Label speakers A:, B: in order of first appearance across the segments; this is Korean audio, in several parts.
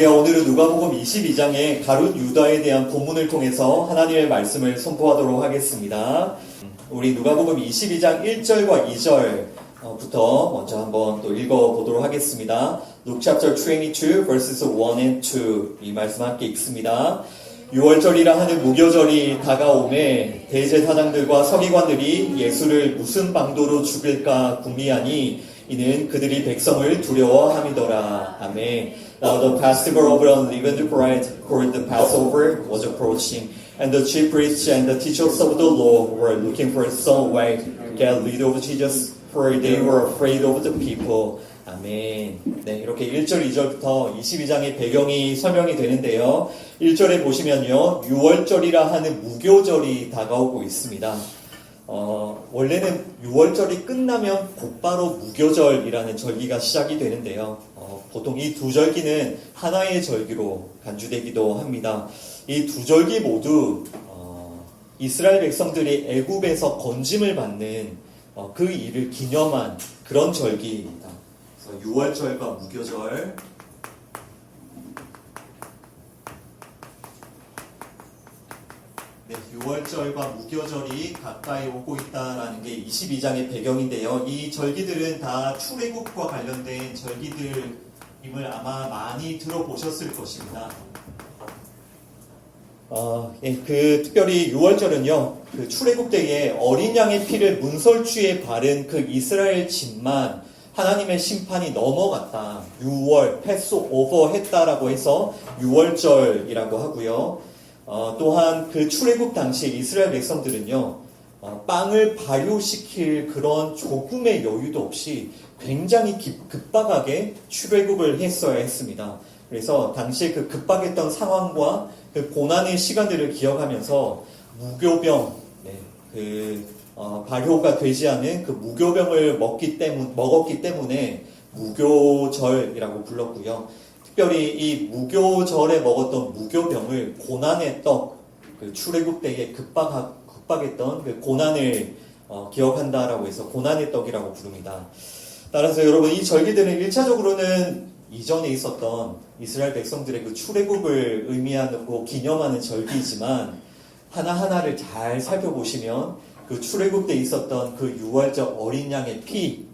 A: 할렐루야. 오늘은 누가복음 22장의 가룟 유다에 대한 본문을 통해서 하나님의 말씀을 선포하도록 하겠습니다. 우리 누가복음 22장 1절과 2절부터 먼저 한번 또 읽어보도록 하겠습니다. Luke chapter 22 verses 1 and 2 이 말씀 함께 읽습니다. 6월절이라 하는 무교절이 다가오매 대제사장들과 서기관들이 예수를 무슨 방도로 죽일까 궁리하니 이는 그들이 백성을 두려워함이더라. 아멘. Now the Passover of unleavened bread, called the Passover, was approaching, and the chief priests and the teachers of the law were looking for some way to get rid of Jesus, for they were afraid of the people. 아멘. 네, 이렇게 1절, 2절부터 22장의 배경이 설명이 되는데요. 1절에 보시면요, 6월절이라 하는 무교절이 다가오고 있습니다. 원래는 6월절이 끝나면 곧바로 무교절이라는 절기가 시작이 되는데요. 보통 이 두 절기는 하나의 절기로 간주되기도 합니다. 이 두 절기 모두 이스라엘 백성들이 애굽에서 건짐을 받는 그 일을 기념한 그런 절기입니다. 그래서 6월절과 무교절, 네, 6월절과 무교절이 가까이 오고 있다는 게 22장의 배경인데요. 이 절기들은 다 출애굽과 관련된 절기들임을 아마 많이 들어보셨을 것입니다. 특별히 6월절은요, 그 출애굽 때에 어린 양의 피를 문설주에 바른 그 이스라엘 집만 하나님의 심판이 넘어갔다. 6월, 패스오버 했다라고 해서 6월절이라고 하고요. 또한 그 출애굽 당시 이스라엘 백성들은요, 빵을 발효시킬 그런 조금의 여유도 없이 굉장히 급박하게 출애굽을 했어야 했습니다. 그래서 당시에 그 급박했던 상황과 그 고난의 시간들을 기억하면서 무교병, 발효가 되지 않은 그 무교병을 먹었기 때문에 무교절이라고 불렀고요. 특별히 이 무교절에 먹었던 무교병을 고난의 떡, 그 출애굽 때에 급박했던 그 고난을 기억한다라고 해서 고난의 떡이라고 부릅니다. 따라서 여러분, 이 절기들은 1차적으로는 이전에 있었던 이스라엘 백성들의 그 출애굽을 의미하고 기념하는 절기이지만 하나하나를 잘 살펴보시면 그 출애굽 때 있었던 그 6월절 어린 양의 피,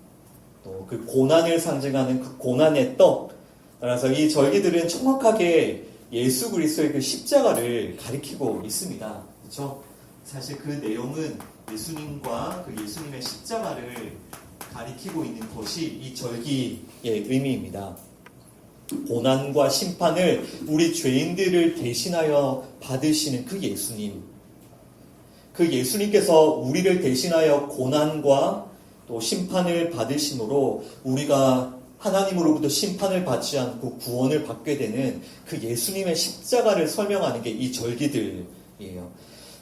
A: 또 그 고난을 상징하는 그 고난의 떡, 따라서 이 절기들은 정확하게 예수 그리스도의 그 십자가를 가리키고 있습니다. 그렇죠? 사실 그 내용은 예수님과 그 예수님의 십자가를 가리키고 있는 것이 이 절기의 의미입니다. 고난과 심판을 우리 죄인들을 대신하여 받으시는 그 예수님, 그 예수님께서 우리를 대신하여 고난과 또 심판을 받으심으로 우리가 하나님으로부터 심판을 받지 않고 구원을 받게 되는 그 예수님의 십자가를 설명하는 게 이 절기들이에요.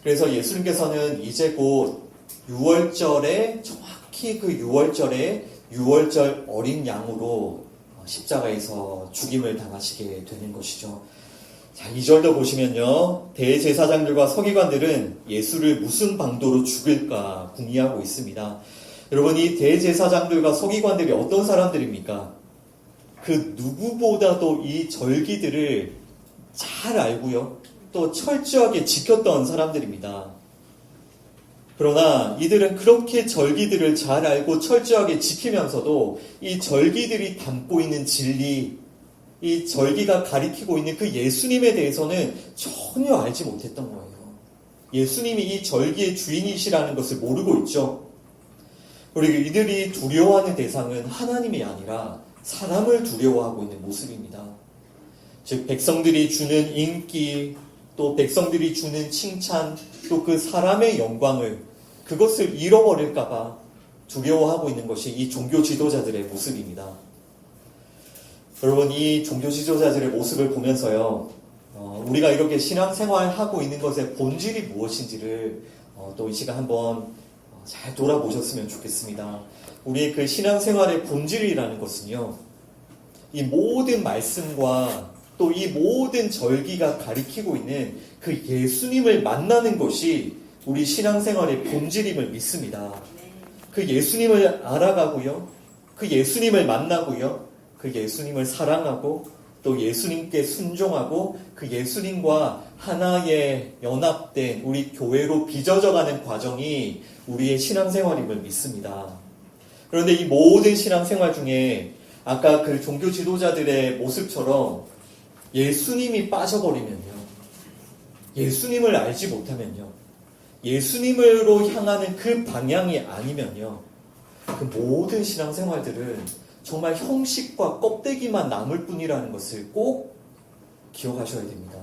A: 그래서 예수님께서는 이제 곧 6월절에 정확히 그 6월절에 6월절 어린 양으로 십자가에서 죽임을 당하시게 되는 것이죠. 자, 2절도 보시면요, 대제사장들과 서기관들은 예수를 무슨 방도로 죽일까 궁리하고 있습니다. 여러분, 이 대제사장들과 서기관들이 어떤 사람들입니까? 그 누구보다도 이 절기들을 잘 알고요, 또 철저하게 지켰던 사람들입니다. 그러나 이들은 그렇게 절기들을 잘 알고 철저하게 지키면서도 이 절기들이 담고 있는 진리, 이 절기가 가리키고 있는 그 예수님에 대해서는 전혀 알지 못했던 거예요. 예수님이 이 절기의 주인이시라는 것을 모르고 있죠. 그리고 이들이 두려워하는 대상은 하나님이 아니라 사람을 두려워하고 있는 모습입니다. 즉, 백성들이 주는 인기, 또 백성들이 주는 칭찬, 또 그 사람의 영광을, 그것을 잃어버릴까봐 두려워하고 있는 것이 이 종교 지도자들의 모습입니다. 여러분, 이 종교 지도자들의 모습을 보면서요, 우리가 이렇게 신앙생활하고 있는 것의 본질이 무엇인지를 또 이 시간 한번 잘 돌아보셨으면 좋겠습니다. 우리의 그 신앙생활의 본질이라는 것은요, 이 모든 말씀과 또 이 모든 절기가 가리키고 있는 그 예수님을 만나는 것이 우리 신앙생활의 본질임을 믿습니다. 그 예수님을 알아가고요, 그 예수님을 만나고요, 그 예수님을 사랑하고 또 예수님께 순종하고 그 예수님과 하나의 연합된 우리 교회로 빚어져가는 과정이 우리의 신앙생활임을 믿습니다. 그런데 이 모든 신앙생활 중에 아까 그 종교 지도자들의 모습처럼 예수님이 빠져버리면요, 예수님을 알지 못하면요, 예수님으로 향하는 그 방향이 아니면요, 그 모든 신앙생활들은 정말 형식과 껍데기만 남을 뿐이라는 것을 꼭 기억하셔야 됩니다.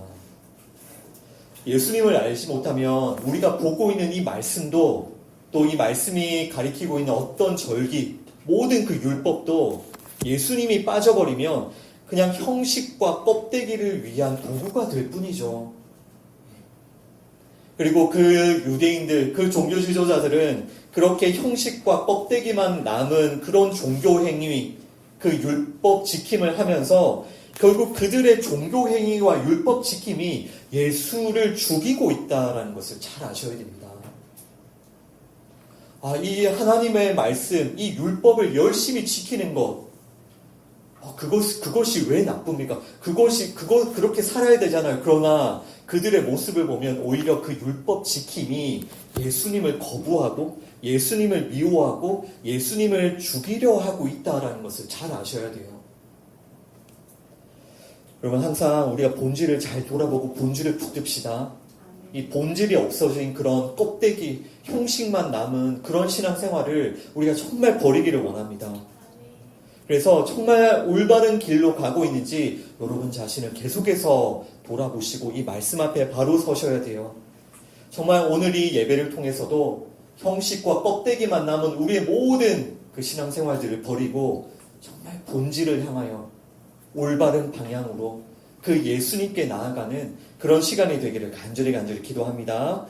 A: 예수님을 알지 못하면 우리가 보고 있는 이 말씀도, 또 이 말씀이 가리키고 있는 어떤 절기, 모든 그 율법도 예수님이 빠져버리면 그냥 형식과 껍데기를 위한 도구가 될 뿐이죠. 그리고 그 유대인들, 그 종교 지도자들은 그렇게 형식과 껍데기만 남은 그런 종교 행위, 그 율법 지킴을 하면서 결국 그들의 종교 행위와 율법 지킴이 예수를 죽이고 있다는 것을 잘 아셔야 됩니다. 이 하나님의 말씀, 이 율법을 열심히 지키는 것, 그것이 왜 나쁩니까? 그렇게 살아야 되잖아요. 그러나 그들의 모습을 보면 오히려 그 율법 지킴이 예수님을 거부하고 예수님을 미워하고 예수님을 죽이려 하고 있다라는 것을 잘 아셔야 돼요. 여러분, 항상 우리가 본질을 잘 돌아보고 본질을 붙듭시다. 이 본질이 없어진 그런 껍데기, 형식만 남은 그런 신앙생활을 우리가 정말 버리기를 원합니다. 그래서 정말 올바른 길로 가고 있는지 여러분 자신을 계속해서 돌아보시고 이 말씀 앞에 바로 서셔야 돼요. 정말 오늘 이 예배를 통해서도 형식과 껍데기만 남은 우리의 모든 그 신앙생활들을 버리고 정말 본질을 향하여 올바른 방향으로 그 예수님께 나아가는 그런 시간이 되기를 간절히 기도합니다.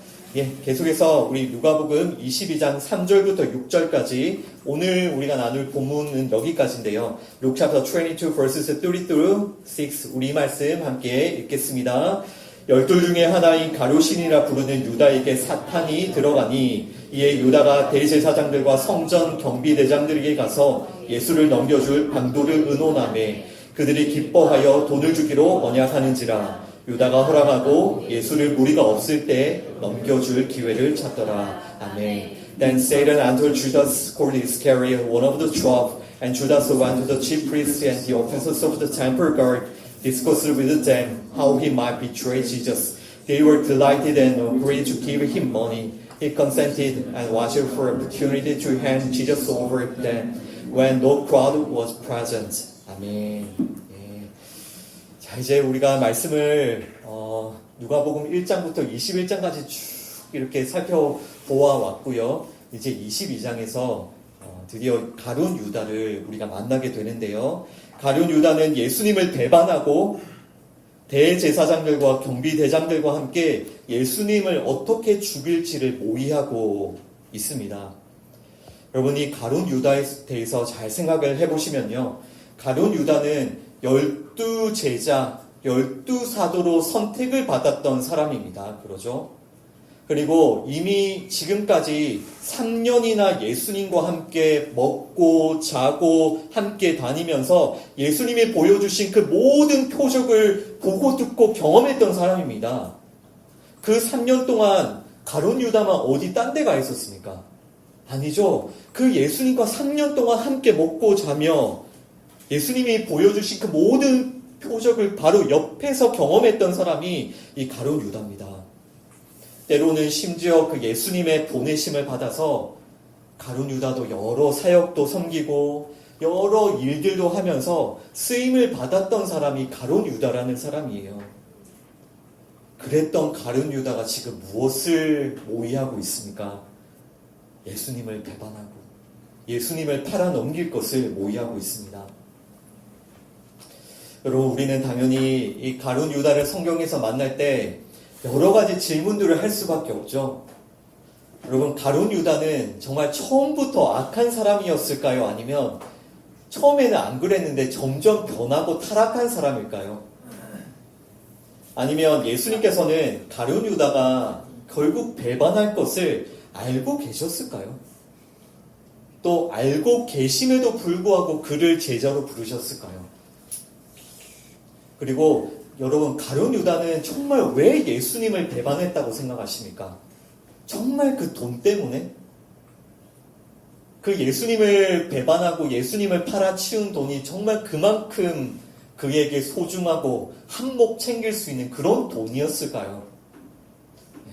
A: 계속해서 우리 누가복음 22장 3절부터 6절까지 오늘 우리가 나눌 본문은 여기까지인데요. Luke chapter 22 verses 30 through 6 우리 말씀 함께 읽겠습니다. 12 중에 하나인 가룟신이라 부르는 유다에게 사탄이 들어가니 이에 유다가 대제사장들과 성전 경비대장들에게 가서 예수를 넘겨줄 방도를 의논하매 그들이 기뻐하여 돈을 주기로 언약하는지라 유다가 허락하고 예수를 무리가 없을 때 넘겨줄 기회를 찾더라. 아멘. Then Satan entered Judas called Iscariot, one of the 12, and Judas went to the chief priests and the officers of the temple guard, discussed with them how he might betray Jesus. They were delighted and agreed to give him money. He consented and watched for an opportunity to hand Jesus over to them when no crowd was present. 아멘. 자, 이제 우리가 말씀을 누가복음 1장부터 21장까지 쭉 이렇게 살펴보아 왔고요. 이제 22장에서 드디어 가룟 유다를 우리가 만나게 되는데요. 가룟 유다는 예수님을 배반하고 대제사장들과 경비대장들과 함께 예수님을 어떻게 죽일지를 모의하고 있습니다. 여러분이 가룟 유다에 대해서 잘 생각을 해보시면요. 가룟 유다는 12제자, 12사도로 선택을 받았던 사람입니다. 그러죠? 그리고 이미 지금까지 3년이나 예수님과 함께 먹고 자고 함께 다니면서 예수님이 보여주신 그 모든 표적을 보고 듣고 경험했던 사람입니다. 그 3년 동안 가룟 유다만 어디 딴 데 가 있었습니까? 아니죠. 그 예수님과 3년 동안 함께 먹고 자며 예수님이 보여주신 그 모든 표적을 바로 옆에서 경험했던 사람이 이 가룟 유다입니다. 때로는 심지어 그 예수님의 보내심을 받아서 가룟 유다도 여러 사역도 섬기고 여러 일들도 하면서 쓰임을 받았던 사람이 가룟 유다라는 사람이에요. 그랬던 가룟 유다가 지금 무엇을 모의하고 있습니까? 예수님을 배반하고 예수님을 팔아넘길 것을 모의하고 있습니다. 여러분, 우리는 당연히 이 가룟 유다를 성경에서 만날 때 여러 가지 질문들을 할 수밖에 없죠. 여러분, 가룟 유다는 정말 처음부터 악한 사람이었을까요? 아니면 처음에는 안 그랬는데 점점 변하고 타락한 사람일까요? 아니면 예수님께서는 가룟 유다가 결국 배반할 것을 알고 계셨을까요? 또 알고 계심에도 불구하고 그를 제자로 부르셨을까요? 그리고 여러분, 가룟 유다는 정말 왜 예수님을 배반했다고 생각하십니까? 정말 그 돈 때문에? 그 예수님을 배반하고 예수님을 팔아치운 돈이 정말 그만큼 그에게 소중하고 한몫 챙길 수 있는 그런 돈이었을까요? 네.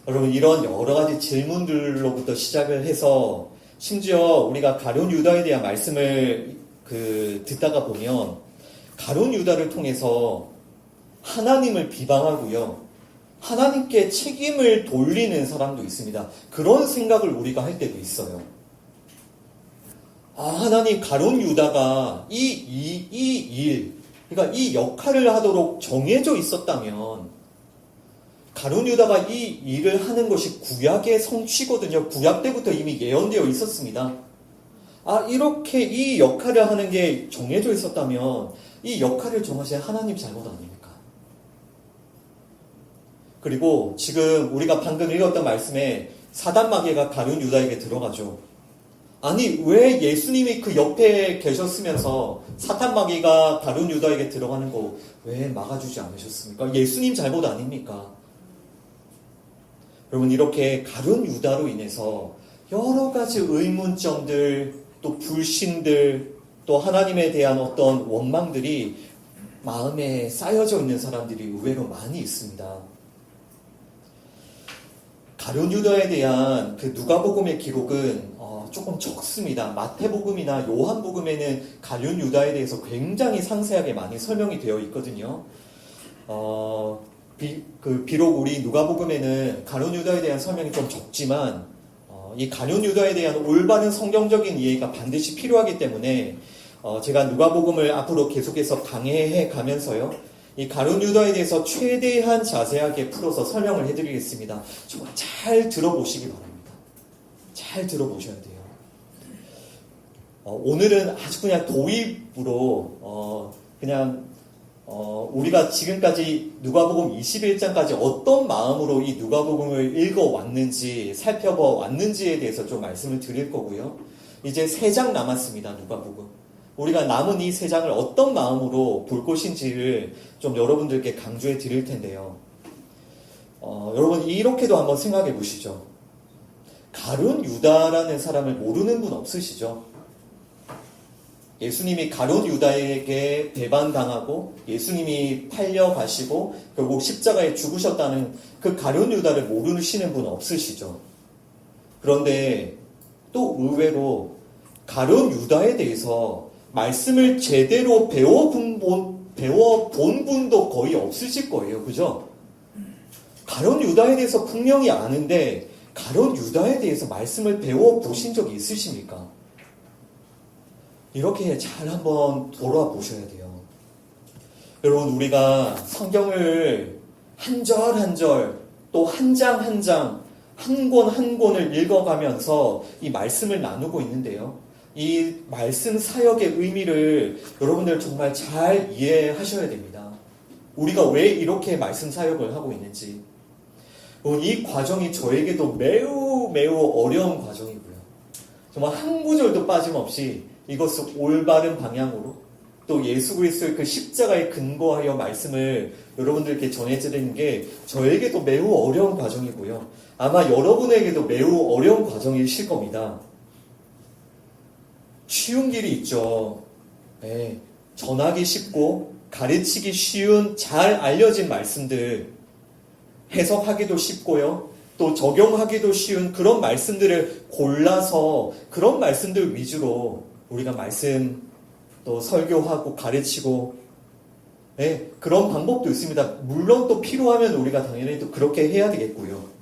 A: 여러분, 이런 여러 가지 질문들로부터 시작을 해서 심지어 우리가 가룟 유다에 대한 말씀을 듣다가 보면 가룟 유다를 통해서 하나님을 비방하고요, 하나님께 책임을 돌리는 사람도 있습니다. 그런 생각을 우리가 할 때도 있어요. 하나님, 가룟 유다가 이 일, 그러니까 이 역할을 하도록 정해져 있었다면, 가룟 유다가 이 일을 하는 것이 구약의 성취거든요. 구약 때부터 이미 예언되어 있었습니다. 이렇게 이 역할을 하는 게 정해져 있었다면, 이 역할을 정하신 하나님 잘못 아닙니까? 그리고 지금 우리가 방금 읽었던 말씀에 사단 마귀가 가룟 유다에게 들어가죠. 아니, 왜 예수님이 그 옆에 계셨으면서 사탄 마귀가 가룟 유다에게 들어가는 거 왜 막아주지 않으셨습니까? 예수님 잘못 아닙니까? 여러분, 이렇게 가룟 유다로 인해서 여러 가지 의문점들, 또 불신들, 또 하나님에 대한 어떤 원망들이 마음에 쌓여져 있는 사람들이 의외로 많이 있습니다. 가룟 유다에 대한 그 누가복음의 기록은 조금 적습니다. 마태복음이나 요한복음에는 가룟 유다에 대해서 굉장히 상세하게 많이 설명이 되어 있거든요. 비록 우리 누가복음에는 가룟 유다에 대한 설명이 좀 적지만 이 가룟 유다에 대한 올바른 성경적인 이해가 반드시 필요하기 때문에 제가 누가복음을 앞으로 계속해서 강해해 가면서요, 이 가룟 유다에 대해서 최대한 자세하게 풀어서 설명을 해드리겠습니다. 정말 잘 들어보시기 바랍니다. 잘 들어보셔야 돼요. 오늘은 아주 그냥 도입으로 우리가 지금까지 누가복음 21장까지 어떤 마음으로 이 누가복음을 읽어왔는지 살펴보았는지에 대해서 좀 말씀을 드릴 거고요. 이제 3장 남았습니다. 누가복음. 우리가 남은 이 3장을 어떤 마음으로 볼 것인지를 좀 여러분들께 강조해 드릴 텐데요. 여러분, 이렇게도 한번 생각해 보시죠. 가룟 유다라는 사람을 모르는 분 없으시죠? 예수님이 가룟 유다에게 배반당하고 예수님이 팔려가시고 결국 십자가에 죽으셨다는 그 가룟 유다를 모르시는 분 없으시죠? 그런데 또 의외로 가룟 유다에 대해서 말씀을 제대로 배워본 분도 거의 없으실 거예요. 그죠? 가룟 유다에 대해서 분명히 아는데 가룟 유다에 대해서 말씀을 배워보신 적이 있으십니까? 이렇게 잘 한번 돌아보셔야 돼요. 여러분, 우리가 성경을 한 절 한 절, 또 한 장 한 장, 한 권 한 권을 읽어가면서 이 말씀을 나누고 있는데요. 이 말씀 사역의 의미를 여러분들 정말 잘 이해하셔야 됩니다. 우리가 왜 이렇게 말씀 사역을 하고 있는지. 이 과정이 저에게도 매우 어려운 과정이고요. 정말 한 구절도 빠짐없이 이것을 올바른 방향으로 또 예수 그리스도의 그 십자가에 근거하여 말씀을 여러분들께 전해드리는 게 저에게도 매우 어려운 과정이고요. 아마 여러분에게도 매우 어려운 과정이실 겁니다. 쉬운 길이 있죠. 네, 전하기 쉽고 가르치기 쉬운 잘 알려진 말씀들, 해석하기도 쉽고요. 또 적용하기도 쉬운 그런 말씀들을 골라서 그런 말씀들 위주로 우리가 말씀 또 설교하고 가르치고, 네, 그런 방법도 있습니다. 물론 또 필요하면 우리가 당연히 또 그렇게 해야 되겠고요.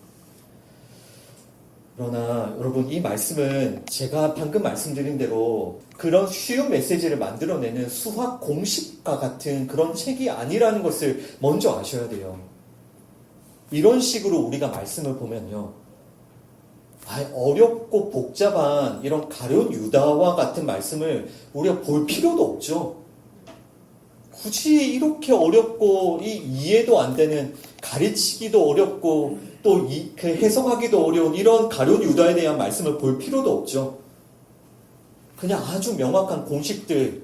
A: 그러나 여러분, 이 말씀은 제가 방금 말씀드린 대로 그런 쉬운 메시지를 만들어내는 수학 공식과 같은 그런 책이 아니라는 것을 먼저 아셔야 돼요. 이런 식으로 우리가 말씀을 보면요, 어렵고 복잡한 이런 가룟 유다와 같은 말씀을 우리가 볼 필요도 없죠. 굳이 이렇게 어렵고 이해도 안 되는, 가르치기도 어렵고 또 그 해석하기도 어려운 이런 가룟 유다에 대한 말씀을 볼 필요도 없죠. 그냥 아주 명확한 공식들,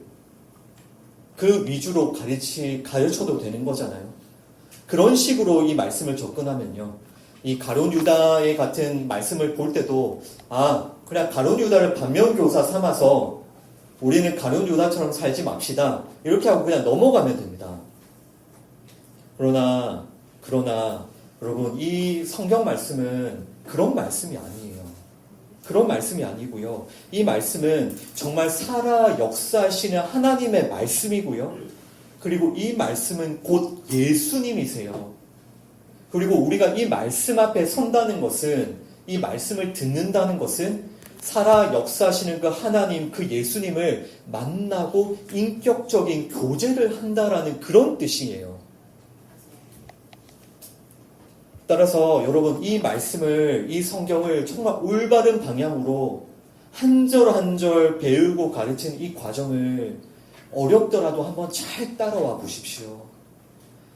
A: 그 위주로 가르쳐도 되는 거잖아요. 그런 식으로 이 말씀을 접근하면요. 이 가룟 유다의 같은 말씀을 볼 때도 그냥 가룟 유다를 반면교사 삼아서 우리는 가룟 유다처럼 살지 맙시다. 이렇게 하고 그냥 넘어가면 됩니다. 그러나 여러분 이 성경 말씀은 그런 말씀이 아니에요. 그런 말씀이 아니고요. 이 말씀은 정말 살아 역사하시는 하나님의 말씀이고요. 그리고 이 말씀은 곧 예수님이세요. 그리고 우리가 이 말씀 앞에 선다는 것은, 이 말씀을 듣는다는 것은 살아 역사하시는 그 하나님, 그 예수님을 만나고 인격적인 교제를 한다라는 그런 뜻이에요. 따라서 여러분 이 말씀을, 이 성경을 정말 올바른 방향으로 한 절 한 절 배우고 가르치는 이 과정을 어렵더라도 한번 잘 따라와 보십시오.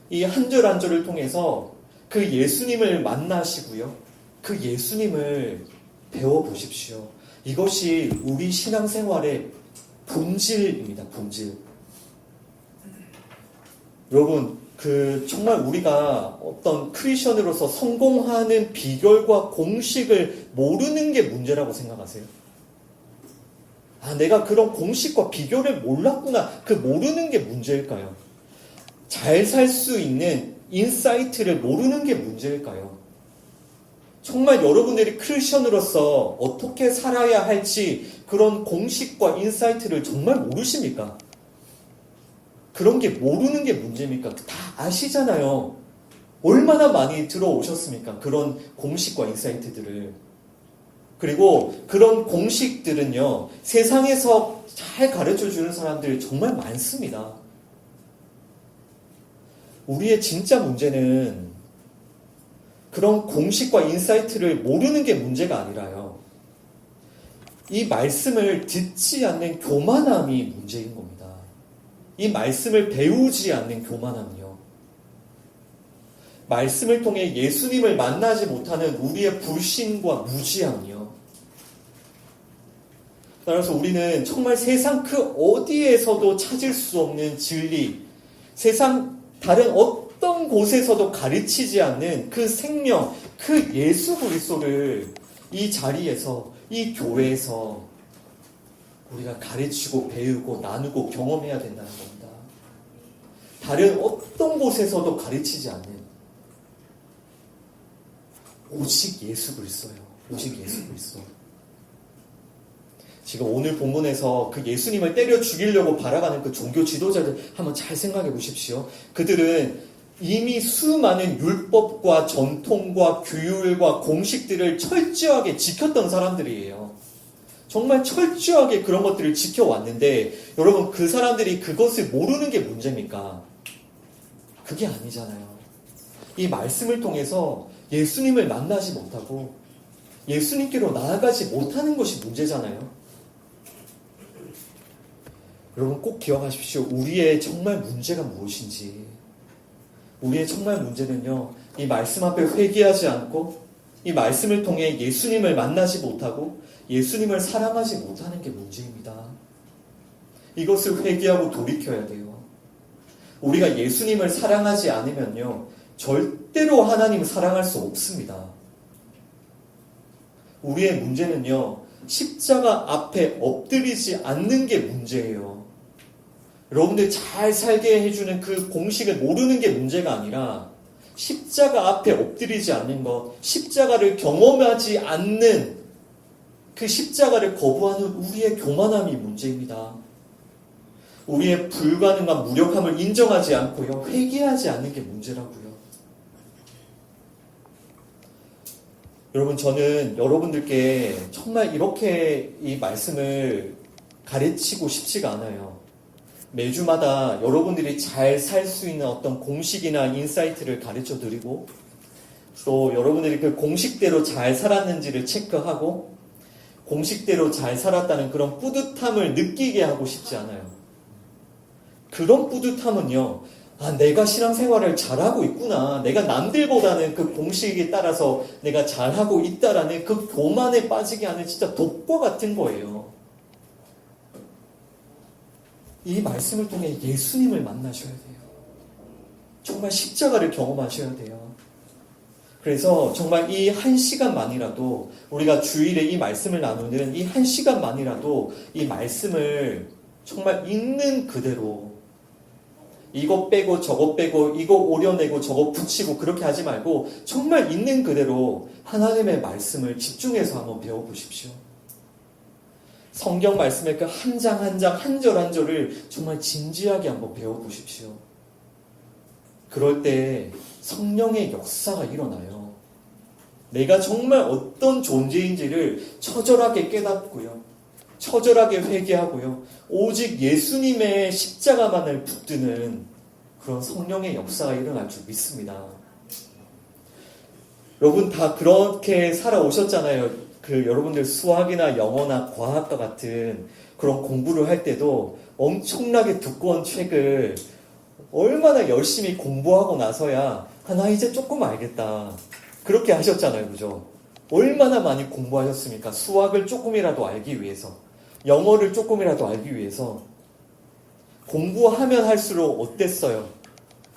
A: 이 한 절 한 절을 통해서 그 예수님을 만나시고요. 그 예수님을 배워보십시오. 이것이 우리 신앙생활의 본질입니다. 본질. 여러분, 정말 우리가 어떤 크리스천으로서 성공하는 비결과 공식을 모르는 게 문제라고 생각하세요? 내가 그런 공식과 비결을 몰랐구나. 그 모르는 게 문제일까요? 잘 살 수 있는 인사이트를 모르는 게 문제일까요? 정말 여러분들이 크리스천으로서 어떻게 살아야 할지 그런 공식과 인사이트를 정말 모르십니까? 그런 게 모르는 게 문제입니까? 다 아시잖아요. 얼마나 많이 들어오셨습니까? 그런 공식과 인사이트들을. 그리고 그런 공식들은요, 세상에서 잘 가르쳐 주는 사람들이 정말 많습니다. 우리의 진짜 문제는 그런 공식과 인사이트를 모르는 게 문제가 아니라요. 이 말씀을 듣지 않는 교만함이 문제인 겁니다. 이 말씀을 배우지 않는 교만함이요. 말씀을 통해 예수님을 만나지 못하는 우리의 불신과 무지함이요. 따라서 우리는 정말 세상 그 어디에서도 찾을 수 없는 진리, 세상 다른 어떤 곳에서도 가르치지 않는 그 생명, 그 예수 그리스도를 이 자리에서, 이 교회에서 우리가 가르치고 배우고 나누고 경험해야 된다는 겁니다. 다른 어떤 곳에서도 가르치지 않는 오직 예수 그리스도예요. 오직 예수 그리스도. 지금 오늘 본문에서 그 예수님을 때려 죽이려고 발악하는 그 종교 지도자들 한번 잘 생각해 보십시오. 그들은 이미 수많은 율법과 전통과 규율과 공식들을 철저하게 지켰던 사람들이에요. 정말 철저하게 그런 것들을 지켜왔는데 여러분 그 사람들이 그것을 모르는 게 문제입니까? 그게 아니잖아요. 이 말씀을 통해서 예수님을 만나지 못하고 예수님께로 나아가지 못하는 것이 문제잖아요. 여러분 꼭 기억하십시오. 우리의 정말 문제가 무엇인지. 우리의 정말 문제는요. 이 말씀 앞에 회개하지 않고 이 말씀을 통해 예수님을 만나지 못하고 예수님을 사랑하지 못하는 게 문제입니다. 이것을 회개하고 돌이켜야 돼요. 우리가 예수님을 사랑하지 않으면요. 절대로 하나님을 사랑할 수 없습니다. 우리의 문제는요. 십자가 앞에 엎드리지 않는 게 문제예요. 여러분들 잘 살게 해주는 그 공식을 모르는 게 문제가 아니라 십자가 앞에 엎드리지 않는 것, 십자가를 경험하지 않는 그 십자가를 거부하는 우리의 교만함이 문제입니다. 우리의 불가능한 무력함을 인정하지 않고요. 회개하지 않는 게 문제라고요. 여러분 저는 여러분들께 정말 이렇게 이 말씀을 가르치고 싶지가 않아요. 매주마다 여러분들이 잘 살 수 있는 어떤 공식이나 인사이트를 가르쳐 드리고 또 여러분들이 그 공식대로 잘 살았는지를 체크하고 공식대로 잘 살았다는 그런 뿌듯함을 느끼게 하고 싶지 않아요. 그런 뿌듯함은요. 내가 신앙생활을 잘하고 있구나. 내가 남들보다는 그 공식에 따라서 내가 잘하고 있다라는 그 교만에 빠지게 하는 진짜 독과 같은 거예요. 이 말씀을 통해 예수님을 만나셔야 돼요. 정말 십자가를 경험하셔야 돼요. 그래서 정말 이 한 시간만이라도 우리가 주일에 이 말씀을 나누는 이 한 시간만이라도 이 말씀을 정말 있는 그대로 이거 빼고 저거 빼고 이거 오려내고 저거 붙이고 그렇게 하지 말고 정말 있는 그대로 하나님의 말씀을 집중해서 한번 배워보십시오. 성경 말씀의 그 한 장 한 장 한 절 한 절을 정말 진지하게 한번 배워보십시오. 그럴 때 성령의 역사가 일어나요. 내가 정말 어떤 존재인지를 처절하게 깨닫고요. 처절하게 회개하고요. 오직 예수님의 십자가만을 붙드는 그런 성령의 역사가 일어날 줄 믿습니다. 여러분 다 그렇게 살아오셨잖아요. 여러분들 수학이나 영어나 과학과 같은 그런 공부를 할 때도 엄청나게 두꺼운 책을 얼마나 열심히 공부하고 나서야 나 이제 조금 알겠다. 그렇게 하셨잖아요. 그죠? 얼마나 많이 공부하셨습니까? 수학을 조금이라도 알기 위해서. 영어를 조금이라도 알기 위해서. 공부하면 할수록 어땠어요?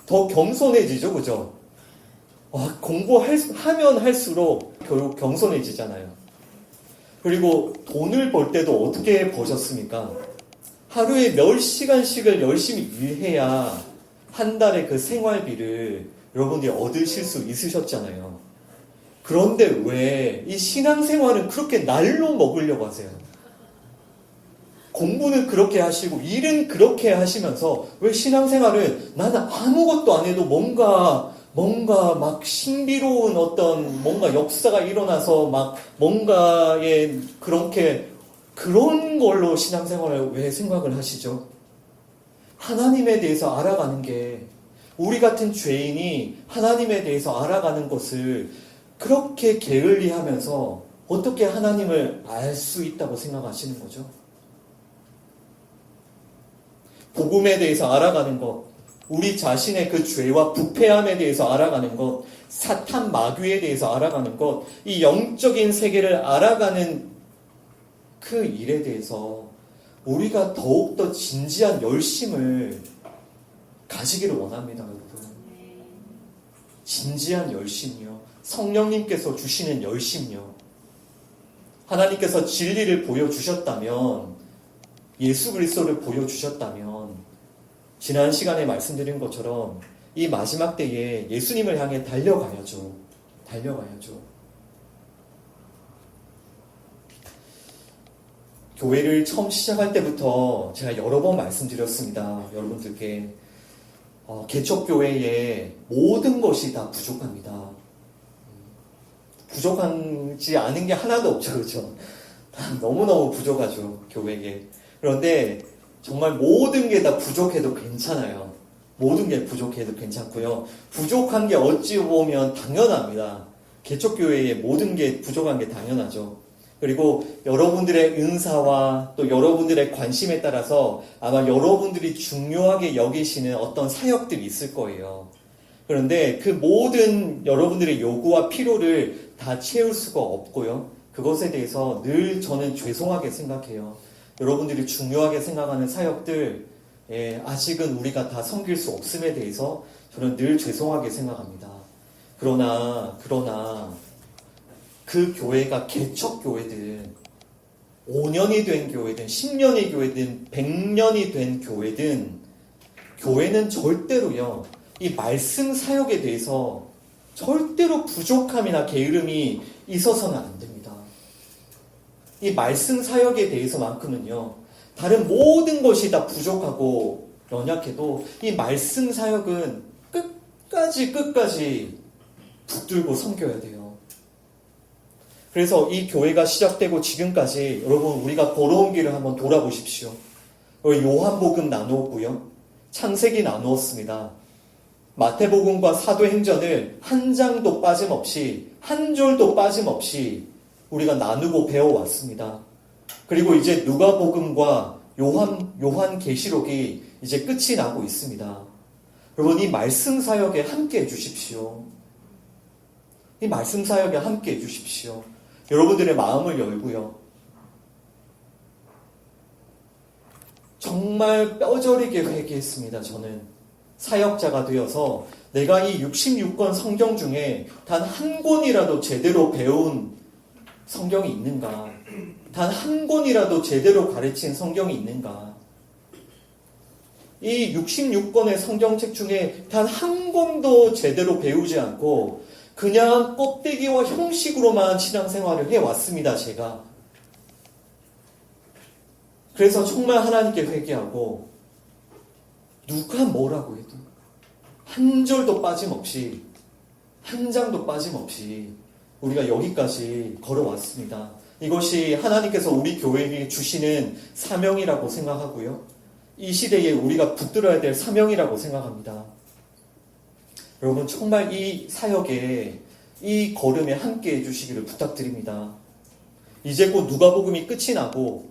A: 더 겸손해지죠. 그죠? 공부하면 할수록 결국 겸손해지잖아요. 그리고 돈을 벌 때도 어떻게 버셨습니까? 하루에 몇 시간씩을 열심히 일해야 한 달에 그 생활비를 여러분들이 얻으실 수 있으셨잖아요. 그런데 왜 이 신앙생활은 그렇게 날로 먹으려고 하세요? 공부는 그렇게 하시고 일은 그렇게 하시면서 왜 신앙생활은 나는 아무것도 안 해도 뭔가 막 신비로운 어떤 뭔가 역사가 일어나서 막 뭔가에 그런 걸로 신앙생활을 왜 생각을 하시죠? 하나님에 대해서 알아가는 게 우리 같은 죄인이 하나님에 대해서 알아가는 것을 그렇게 게을리하면서 어떻게 하나님을 알 수 있다고 생각하시는 거죠? 복음에 대해서 알아가는 것, 우리 자신의 그 죄와 부패함에 대해서 알아가는 것, 사탄 마귀에 대해서 알아가는 것, 이 영적인 세계를 알아가는 그 일에 대해서 우리가 더욱더 진지한 열심을 가지기를 원합니다, 여러분. 진지한 열심이요. 성령님께서 주시는 열심이요. 하나님께서 진리를 보여주셨다면, 예수 그리스도를 보여주셨다면, 지난 시간에 말씀드린 것처럼 이 마지막 때에 예수님을 향해 달려가야죠. 교회를 처음 시작할 때부터 제가 여러 번 말씀드렸습니다. 여러분들께 개척교회에 모든 것이 다 부족합니다. 부족하지 않은 게 하나도 없죠. 그렇죠? 너무너무 부족하죠. 교회에. 그런데 정말 모든 게 다 부족해도 괜찮아요. 모든 게 부족해도 괜찮고요. 부족한 게 어찌 보면 당연합니다. 개척교회에 모든 게 부족한 게 당연하죠. 그리고 여러분들의 은사와 또 여러분들의 관심에 따라서 아마 여러분들이 중요하게 여기시는 어떤 사역들이 있을 거예요. 그런데 그 모든 여러분들의 요구와 필요를 다 채울 수가 없고요. 그것에 대해서 늘 저는 죄송하게 생각해요. 여러분들이 중요하게 생각하는 사역들, 아직은 우리가 다 섬길 수 없음에 대해서 저는 늘 죄송하게 생각합니다. 그러나 그 교회가 개척교회든 5년이 된 교회든 10년의 교회든 100년이 된 교회든 교회는 절대로요. 이 말씀 사역에 대해서 절대로 부족함이나 게으름이 있어서는 안 됩니다. 이 말씀 사역에 대해서만큼은요. 다른 모든 것이 다 부족하고 연약해도 이 말씀 사역은 끝까지 붙들고 섬겨야 돼요. 그래서 이 교회가 시작되고 지금까지 여러분 우리가 걸어온 길을 한번 돌아보십시오. 요한복음 나누었고요. 창세기 나누었습니다. 마태복음과 사도행전을 한 장도 빠짐없이 한 줄도 빠짐없이 우리가 나누고 배워왔습니다. 그리고 이제 누가복음과 요한계시록이 이제 끝이 나고 있습니다. 여러분 이 말씀 사역에 함께 해주십시오. 이 말씀 사역에 함께 해주십시오. 여러분들의 마음을 열고요. 정말 뼈저리게 회개했습니다. 저는 사역자가 되어서 내가 이 66권 성경 중에 단 한 권이라도 제대로 배운 성경이 있는가? 단 한 권이라도 제대로 가르친 성경이 있는가? 이 66권의 성경책 중에 단 한 권도 제대로 배우지 않고 그냥 껍데기와 형식으로만 신앙생활을 해왔습니다. 제가. 그래서 정말 하나님께 회개하고 누가 뭐라고 해도 한 절도 빠짐없이 한 장도 빠짐없이 우리가 여기까지 걸어왔습니다. 이것이 하나님께서 우리 교회에 주시는 사명이라고 생각하고요. 이 시대에 우리가 붙들어야 될 사명이라고 생각합니다. 여러분 정말 이 사역에 이 걸음에 함께 해주시기를 부탁드립니다. 이제 곧 누가복음이 끝이 나고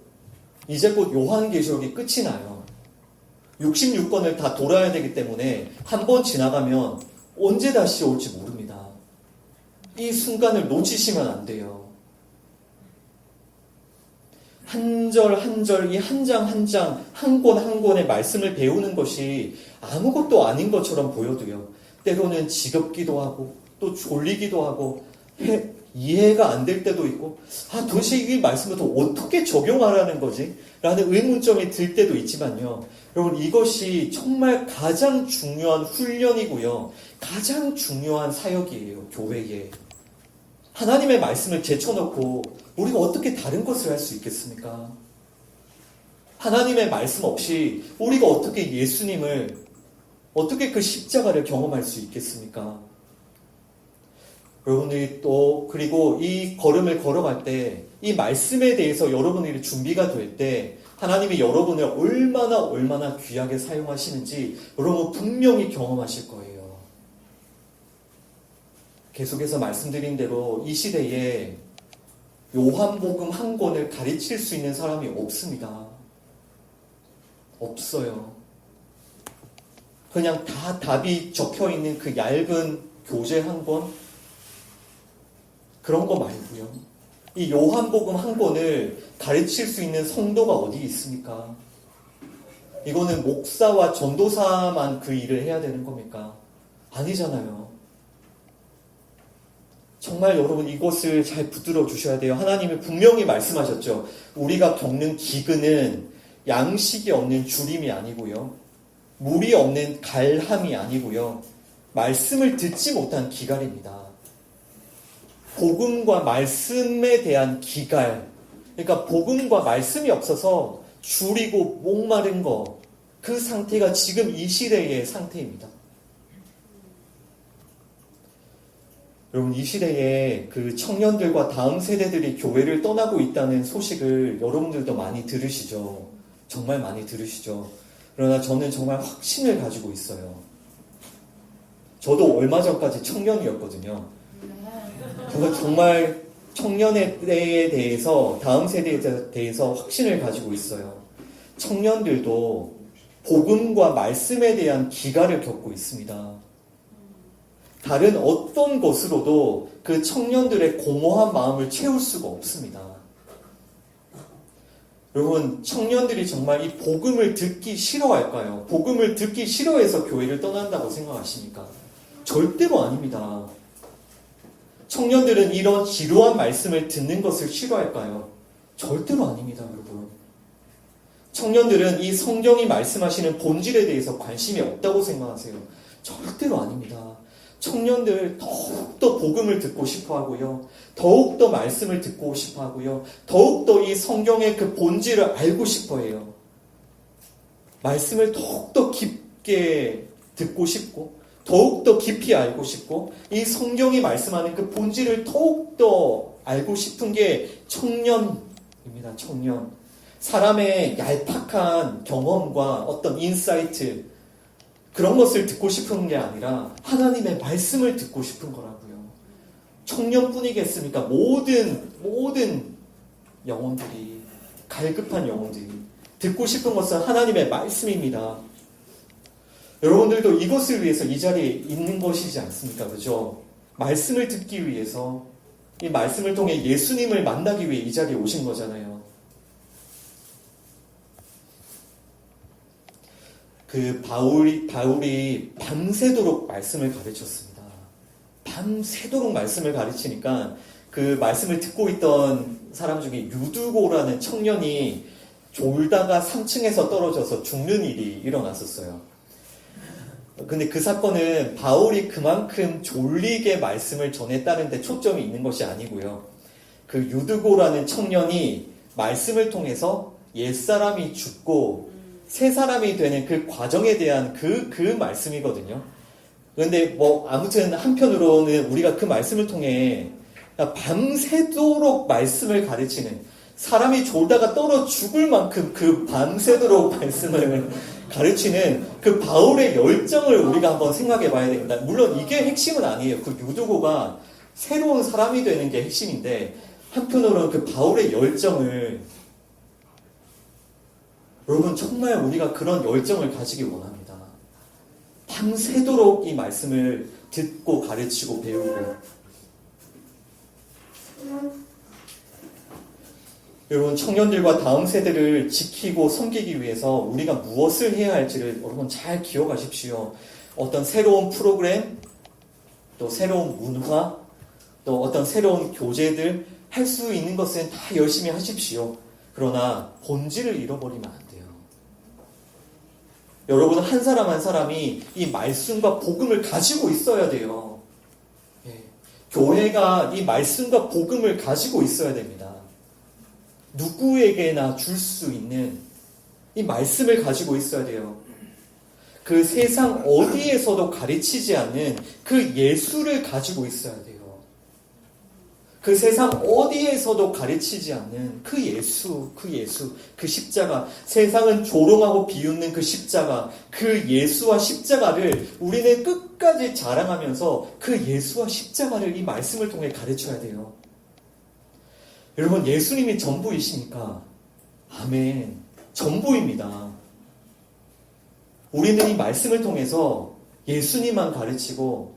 A: 이제 곧 요한계시록이 끝이 나요. 66권을 다 돌아야 되기 때문에 한 번 지나가면 언제 다시 올지 모릅니다. 이 순간을 놓치시면 안 돼요. 한 절 한 절, 이 한 장 한 장, 한 권 한 권의 말씀을 배우는 것이 아무것도 아닌 것처럼 보여도요. 때로는 지겹기도 하고 또 졸리기도 하고 이해가 안 될 때도 있고 도대체 이 말씀을 또 어떻게 적용하라는 거지? 라는 의문점이 들 때도 있지만요. 여러분 이것이 정말 가장 중요한 훈련이고요. 가장 중요한 사역이에요. 교회에. 하나님의 말씀을 제쳐놓고 우리가 어떻게 다른 것을 할 수 있겠습니까? 하나님의 말씀 없이 우리가 어떻게 예수님을 어떻게 그 십자가를 경험할 수 있겠습니까? 여러분들이 또 그리고 이 걸음을 걸어갈 때 이 말씀에 대해서 여러분들이 준비가 될 때 하나님이 여러분을 얼마나 귀하게 사용하시는지 여러분 분명히 경험하실 거예요. 계속해서 말씀드린 대로 이 시대에 요한복음 한 권을 가르칠 수 있는 사람이 없습니다. 없어요. 그냥 다 답이 적혀있는 그 얇은 교재 한 권? 그런 거 말고요. 이 요한복음 한 권을 가르칠 수 있는 성도가 어디 있습니까? 이거는 목사와 전도사만 그 일을 해야 되는 겁니까? 아니잖아요. 정말 여러분 이것을 잘 붙들어 주셔야 돼요. 하나님이 분명히 말씀하셨죠. 우리가 겪는 기근은 양식이 없는 주림이 아니고요. 물이 없는 갈함이 아니고요. 말씀을 듣지 못한 기갈입니다. 복음과 말씀에 대한 기갈. 그러니까 복음과 말씀이 없어서 줄이고 목마른 거. 그 상태가 지금 이 시대의 상태입니다. 여러분 이 시대에 그 청년들과 다음 세대들이 교회를 떠나고 있다는 소식을 여러분들도 많이 들으시죠. 정말 많이 들으시죠. 그러나 저는 정말 확신을 가지고 있어요. 저도 얼마 전까지 청년이었거든요. 저는 정말 청년의 때에 대해서 다음 세대에 대해서 확신을 가지고 있어요. 청년들도 복음과 말씀에 대한 기갈을 겪고 있습니다. 다른 어떤 것으로도 그 청년들의 공허한 마음을 채울 수가 없습니다. 여러분, 청년들이 정말 이 복음을 듣기 싫어할까요? 복음을 듣기 싫어해서 교회를 떠난다고 생각하십니까? 절대로 아닙니다. 청년들은 이런 지루한 말씀을 듣는 것을 싫어할까요? 절대로 아닙니다, 여러분. 청년들은 이 성경이 말씀하시는 본질에 대해서 관심이 없다고 생각하세요? 절대로 아닙니다. 청년들 더욱더 복음을 듣고 싶어 하고요. 더욱더 말씀을 듣고 싶어 하고요. 더욱더 이 성경의 그 본질을 알고 싶어 해요. 말씀을 더욱더 깊게 듣고 싶고 더욱더 깊이 알고 싶고 이 성경이 말씀하는 그 본질을 더욱더 알고 싶은 게 청년입니다. 청년. 사람의 얄팍한 경험과 어떤 인사이트 그런 것을 듣고 싶은 게 아니라 하나님의 말씀을 듣고 싶은 거라고요. 청년뿐이겠습니까? 모든 영혼들이 갈급한 영혼들이 듣고 싶은 것은 하나님의 말씀입니다. 여러분들도 이것을 위해서 이 자리에 있는 것이지 않습니까? 그죠? 말씀을 듣기 위해서 이 말씀을 통해 예수님을 만나기 위해 이 자리에 오신 거잖아요. 그 바울이 밤새도록 말씀을 가르쳤습니다. 밤새도록 말씀을 가르치니까 그 말씀을 듣고 있던 사람 중에 유두고라는 청년이 졸다가 3층에서 떨어져서 죽는 일이 일어났었어요. 근데 그 사건은 바울이 그만큼 졸리게 말씀을 전했다는 데 초점이 있는 것이 아니고요. 그 유두고라는 청년이 말씀을 통해서 옛사람이 죽고 새 사람이 되는 그 과정에 대한 그 말씀이거든요. 그런데 아무튼 한편으로는 우리가 그 말씀을 통해 밤새도록 말씀을 가르치는, 사람이 졸다가 떨어 죽을 만큼 그 밤새도록 말씀을 가르치는 그 바울의 열정을 우리가 한번 생각해 봐야 됩니다. 물론 이게 핵심은 아니에요. 그 유두고가 새로운 사람이 되는 게 핵심인데, 한편으로는 그 바울의 열정을, 여러분 정말 우리가 그런 열정을 가지기 원합니다. 밤새도록 이 말씀을 듣고 가르치고 배우고. 여러분, 청년들과 다음 세대를 지키고 섬기기 위해서 우리가 무엇을 해야 할지를 여러분 잘 기억하십시오. 어떤 새로운 프로그램, 또 새로운 문화, 또 어떤 새로운 교재들 할 수 있는 것은 다 열심히 하십시오. 그러나 본질을 잃어버리면 안 돼요. 여러분, 한 사람 한 사람이 이 말씀과 복음을 가지고 있어야 돼요. 교회가 이 말씀과 복음을 가지고 있어야 됩니다. 누구에게나 줄 수 있는 이 말씀을 가지고 있어야 돼요. 그 세상 어디에서도 가르치지 않는 그 예수를 가지고 있어야 돼요. 그 세상 어디에서도 가르치지 않는 그 예수, 그 십자가, 세상은 조롱하고 비웃는 그 십자가, 그 예수와 십자가를 우리는 끝까지 자랑하면서 그 예수와 십자가를 이 말씀을 통해 가르쳐야 돼요. 여러분, 예수님이 전부이십니까? 아멘. 전부입니다. 우리는 이 말씀을 통해서 예수님만 가르치고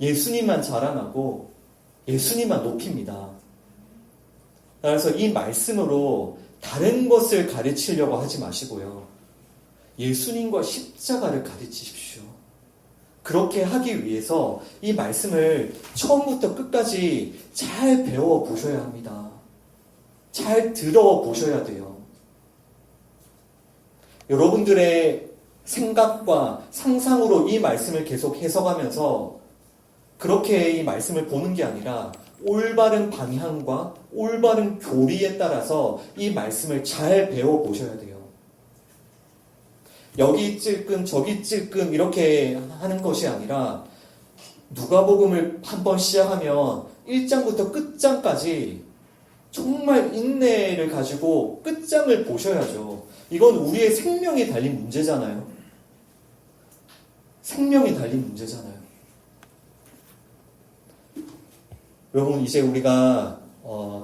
A: 예수님만 자랑하고 예수님만 높입니다. 그래서 이 말씀으로 다른 것을 가르치려고 하지 마시고요. 예수님과 십자가를 가르치십시오. 그렇게 하기 위해서 이 말씀을 처음부터 끝까지 잘 배워보셔야 합니다. 잘 들어보셔야 돼요. 여러분들의 생각과 상상으로 이 말씀을 계속 해석하면서 그렇게 이 말씀을 보는 게 아니라 올바른 방향과 올바른 교리에 따라서 이 말씀을 잘 배워보셔야 돼요. 여기 찔끔 저기 찔끔 이렇게 하는 것이 아니라 누가복음을 한번 시작하면 1장부터 끝장까지 정말 인내를 가지고 끝장을 보셔야죠. 이건 우리의 생명이 달린 문제잖아요. 생명이 달린 문제잖아요. 여러분, 이제 우리가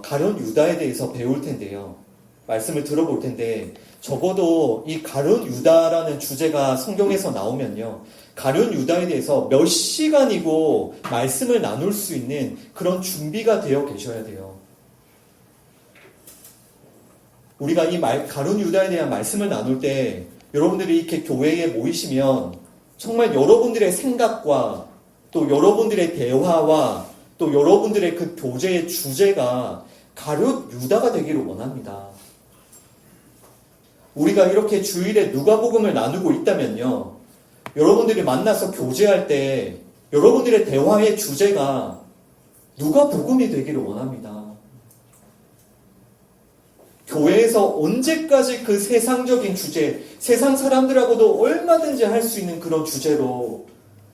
A: 가룟 유다에 대해서 배울 텐데요. 말씀을 들어볼 텐데, 적어도 이 가룟 유다라는 주제가 성경에서 나오면요, 가룟 유다에 대해서 몇 시간이고 말씀을 나눌 수 있는 그런 준비가 되어 계셔야 돼요. 우리가 이 가룟 유다에 대한 말씀을 나눌 때 여러분들이 이렇게 교회에 모이시면 정말 여러분들의 생각과 또 여러분들의 대화와 또 여러분들의 그 교제의 주제가 가룟 유다가 되기를 원합니다. 우리가 이렇게 주일에 누가복음을 나누고 있다면요, 여러분들이 만나서 교제할 때 여러분들의 대화의 주제가 누가복음이 되기를 원합니다. 교회에서 언제까지 그 세상적인 주제, 세상 사람들하고도 얼마든지 할 수 있는 그런 주제로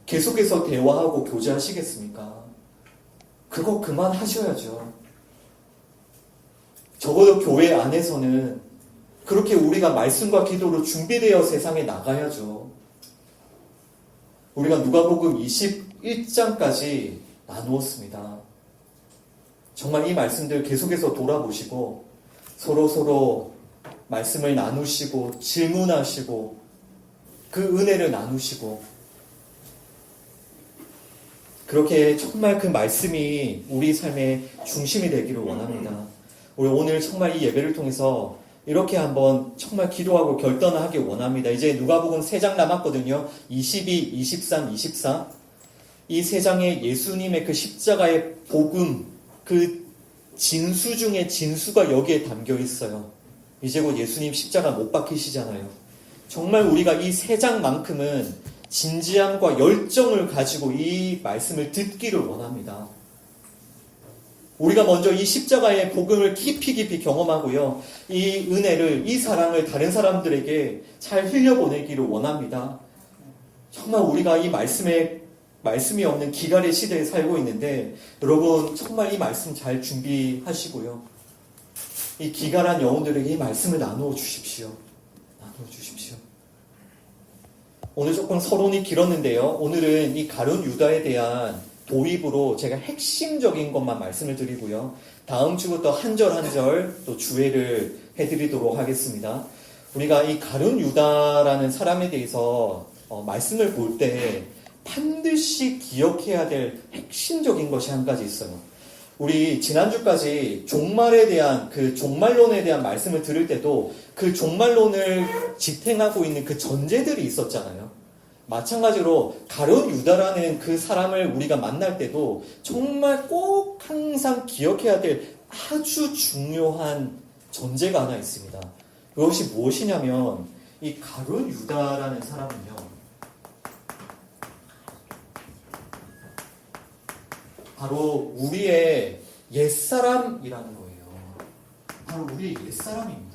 A: 계속해서 대화하고 교제하시겠습니까? 그거 그만하셔야죠. 적어도 교회 안에서는 그렇게 우리가 말씀과 기도로 준비되어 세상에 나가야죠. 우리가 누가복음 21장까지 나누었습니다. 정말 이 말씀들 계속해서 돌아보시고 서로 말씀을 나누시고 질문하시고 그 은혜를 나누시고, 그렇게 정말 그 말씀이 우리 삶의 중심이 되기를 원합니다. 우리 오늘 정말 이 예배를 통해서 이렇게 한번 정말 기도하고 결단하기 원합니다. 이제 누가복음 3장 남았거든요. 22, 23, 24. 이 3장에 예수님의 그 십자가의 복음, 그 진수 중에 진수가 여기에 담겨 있어요. 이제 곧 예수님 십자가 못 박히시잖아요. 정말 우리가 이 3장만큼은 진지함과 열정을 가지고 이 말씀을 듣기를 원합니다. 우리가 먼저 이 십자가의 복음을 깊이 경험하고요. 이 은혜를, 이 사랑을 다른 사람들에게 잘 흘려보내기를 원합니다. 정말 우리가 이 말씀이 없는 기갈의 시대에 살고 있는데, 여러분 정말 이 말씀 잘 준비하시고요. 이 기갈한 영혼들에게 이 말씀을 나누어 주십시오. 나누어 주십시오. 오늘 조금 서론이 길었는데요. 오늘은 이 가룟 유다에 대한 도입으로 제가 핵심적인 것만 말씀을 드리고요. 다음 주부터 한 절 한 절 또 주회를 해드리도록 하겠습니다. 우리가 이 가룟 유다라는 사람에 대해서 말씀을 볼 때 반드시 기억해야 될 핵심적인 것이 한 가지 있어요. 우리 지난주까지 종말에 대한 그 종말론에 대한 말씀을 들을 때도 그 종말론을 지탱하고 있는 그 전제들이 있었잖아요. 마찬가지로 가룟 유다라는 그 사람을 우리가 만날 때도 정말 꼭 항상 기억해야 될 아주 중요한 전제가 하나 있습니다. 그것이 무엇이냐면 이 가룟 유다라는 사람은요, 바로 우리의 옛사람이라는 거예요. 바로 우리의 옛사람입니다.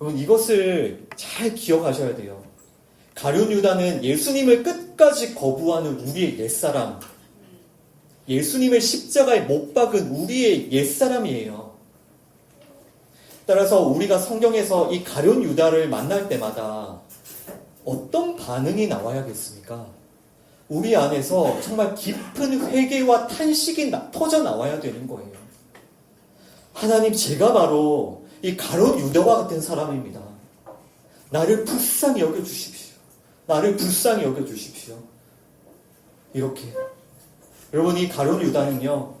A: 여러분 이것을 잘 기억하셔야 돼요. 가룟 유다는 예수님을 끝까지 거부하는 우리의 옛사람, 예수님을 십자가에 못 박은 우리의 옛사람이에요. 따라서 우리가 성경에서 이 가룟 유다를 만날 때마다 어떤 반응이 나와야겠습니까? 우리 안에서 정말 깊은 회개와 탄식이 터져 나와야 되는 거예요. 하나님, 제가 바로 이 가룟 유다와 같은 사람입니다. 나를 불쌍히 여겨주십시오. 나를 불쌍히 여겨주십시오. 이렇게. 여러분, 이 가룟 유다는요,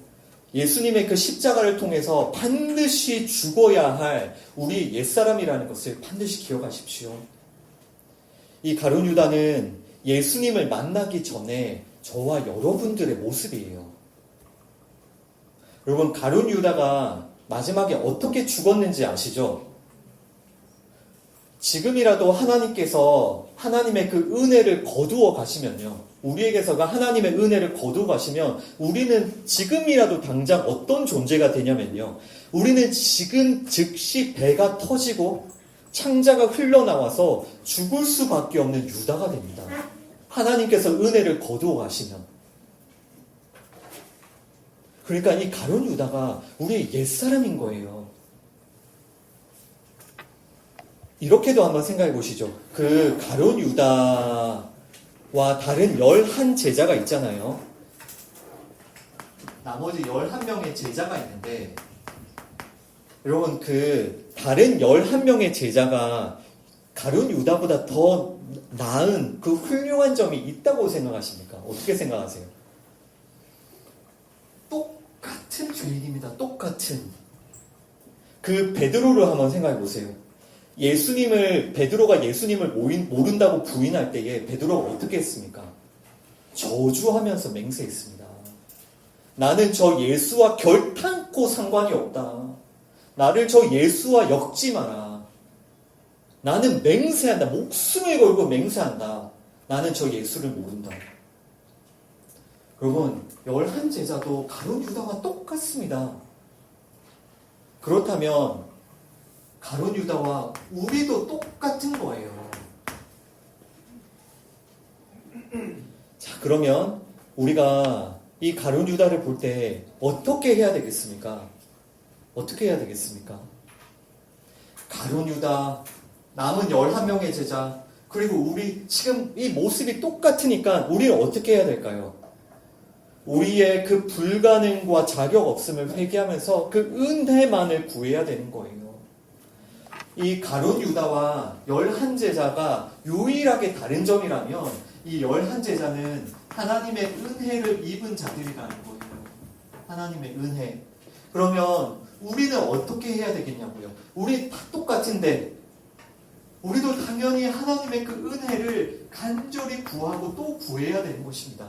A: 예수님의 그 십자가를 통해서 반드시 죽어야 할 우리 옛사람이라는 것을 반드시 기억하십시오. 이 가룟 유다는 예수님을 만나기 전에 저와 여러분들의 모습이에요. 여러분, 가룟 유다가 마지막에 어떻게 죽었는지 아시죠? 지금이라도 하나님께서 하나님의 그 은혜를 거두어 가시면요, 우리에게서가 하나님의 은혜를 거두어 가시면 우리는 지금이라도 당장 어떤 존재가 되냐면요, 우리는 지금 즉시 배가 터지고 창자가 흘러나와서 죽을 수밖에 없는 유다가 됩니다. 하나님께서 은혜를 거두어 가시면. 그러니까 이 가룟 유다가 우리의 옛사람인 거예요. 이렇게도 한번 생각해 보시죠. 그 가룟 유다와 다른 11 제자가 있잖아요. 나머지 11명의 제자가 있는데, 여러분 그 다른 11명의 제자가 가룟 유다보다 더 나은 그 훌륭한 점이 있다고 생각하십니까? 어떻게 생각하세요? 똑같은 죄인입니다. 똑같은. 그 베드로를 한번 생각해 보세요. 베드로가 예수님을 모른다고 부인할 때에 베드로가 어떻게 했습니까? 저주하면서 맹세했습니다. 나는 저 예수와 결탄코 상관이 없다. 나를 저 예수와 엮지 마라. 나는 맹세한다. 목숨을 걸고 맹세한다. 나는 저 예수를 모른다. 여러분, 11 제자도 가룟 유다와 똑같습니다. 그렇다면 가룟 유다와 우리도 똑같은 거예요. 자, 그러면 우리가 이 가룟 유다를 볼 때 어떻게 해야 되겠습니까? 어떻게 해야 되겠습니까? 가룟 유다, 남은 11명의 제자, 그리고 우리 지금 이 모습이 똑같으니까 우리는 어떻게 해야 될까요? 우리의 그 불가능과 자격 없음을 회개하면서 그 은혜만을 구해야 되는 거예요. 이 가룟 유다와 11 제자가 유일하게 다른 점이라면 이 11 제자는 하나님의 은혜를 입은 자들이라는 거예요. 하나님의 은혜. 그러면 우리는 어떻게 해야 되겠냐고요. 우리 다 똑같은데 우리도 당연히 하나님의 그 은혜를 간절히 구하고 또 구해야 되는 것입니다.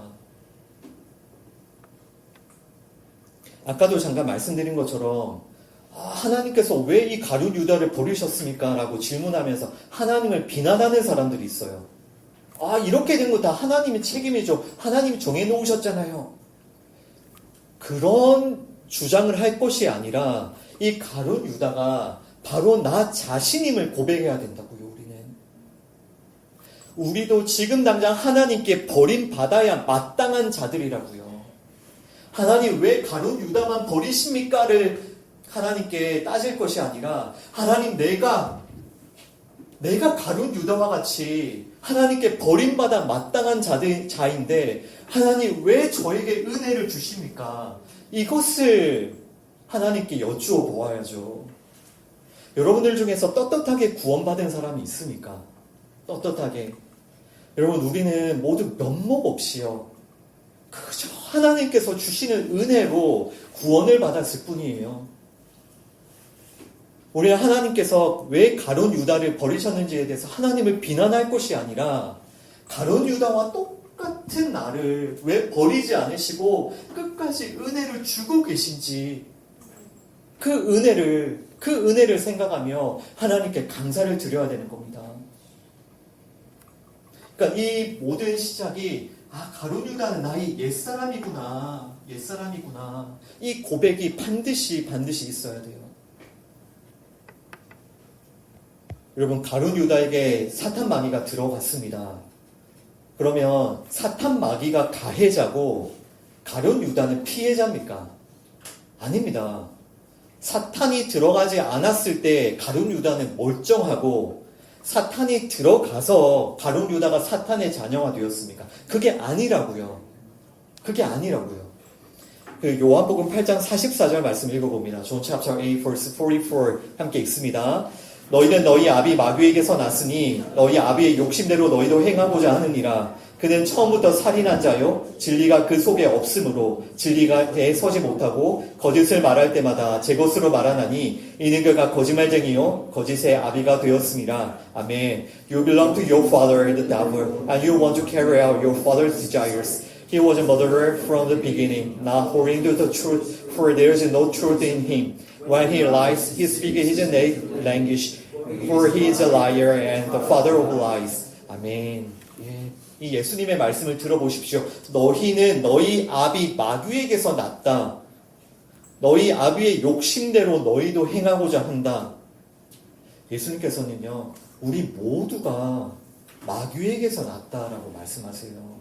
A: 아까도 잠깐 말씀드린 것처럼 하나님께서 왜 이 가룟 유다를 버리셨습니까? 라고 질문하면서 하나님을 비난하는 사람들이 있어요. 이렇게 된 거 다 하나님의 책임이죠. 하나님이 정해놓으셨잖아요. 그런 주장을 할 것이 아니라 이 가룟 유다가 바로 나 자신임을 고백해야 된다고요. 우리도 지금 당장 하나님께 버림받아야 마땅한 자들이라고요. 하나님 왜 가룟 유다만 버리십니까?를 하나님께 따질 것이 아니라 하나님 내가 가룟 유다와 같이 하나님께 버림받아 마땅한 자인데 하나님 왜 저에게 은혜를 주십니까? 이것을 하나님께 여쭈어 보아야죠. 여러분들 중에서 떳떳하게 구원받은 사람이 있습니까? 떳떳하게. 여러분 우리는 모두 면목 없이요. 그저 하나님께서 주시는 은혜로 구원을 받았을 뿐이에요. 우리는 하나님께서 왜 가룟 유다를 버리셨는지에 대해서 하나님을 비난할 것이 아니라 가룟 유다와 똑같은 나를 왜 버리지 않으시고 끝까지 은혜를 주고 계신지 그 은혜를 생각하며 하나님께 감사를 드려야 되는 겁니다. 그러니까 이 모든 시작이 가룟 유다는 나의 옛사람이구나. 이 고백이 반드시 있어야 돼요. 여러분 가룟 유다에게 사탄 마귀가 들어갔습니다. 그러면 사탄 마귀가 가해자고 가룟 유다는 피해자입니까? 아닙니다. 사탄이 들어가지 않았을 때 가룟 유다는 멀쩡하고 사탄이 들어가서 가룟 유다가 사탄의 자녀가 되었습니까? 그게 아니라고요. 그 요한복음 8장 44절 말씀 읽어봅니다. John chapter 8 verse 44 함께 읽습니다. 너희는 너희 아비 마귀에게서 났으니 너희 아비의 욕심대로 너희도 행하고자 하느니라. 그는 처음부터 살인한 자요 진리가 그 속에 없으므로 진리가에 서지 못하고 거짓을 말할 때마다 제 것으로 말하나니 이는 그가 거짓말쟁이요 거짓의 아비가 되었습니다. 아멘. You belong to your father the devil and you want to carry out your father's desires. He was a murderer from the beginning, not holding to the truth, for there is no truth in him. When he lies, he speaks his native language, for he is a liar and the father of lies. 아멘. 이 예수님의 말씀을 들어보십시오. 너희는 너희 아비 마귀에게서 났다. 너희 아비의 욕심대로 너희도 행하고자 한다. 예수님께서는요, 우리 모두가 마귀에게서 났다라고 말씀하세요.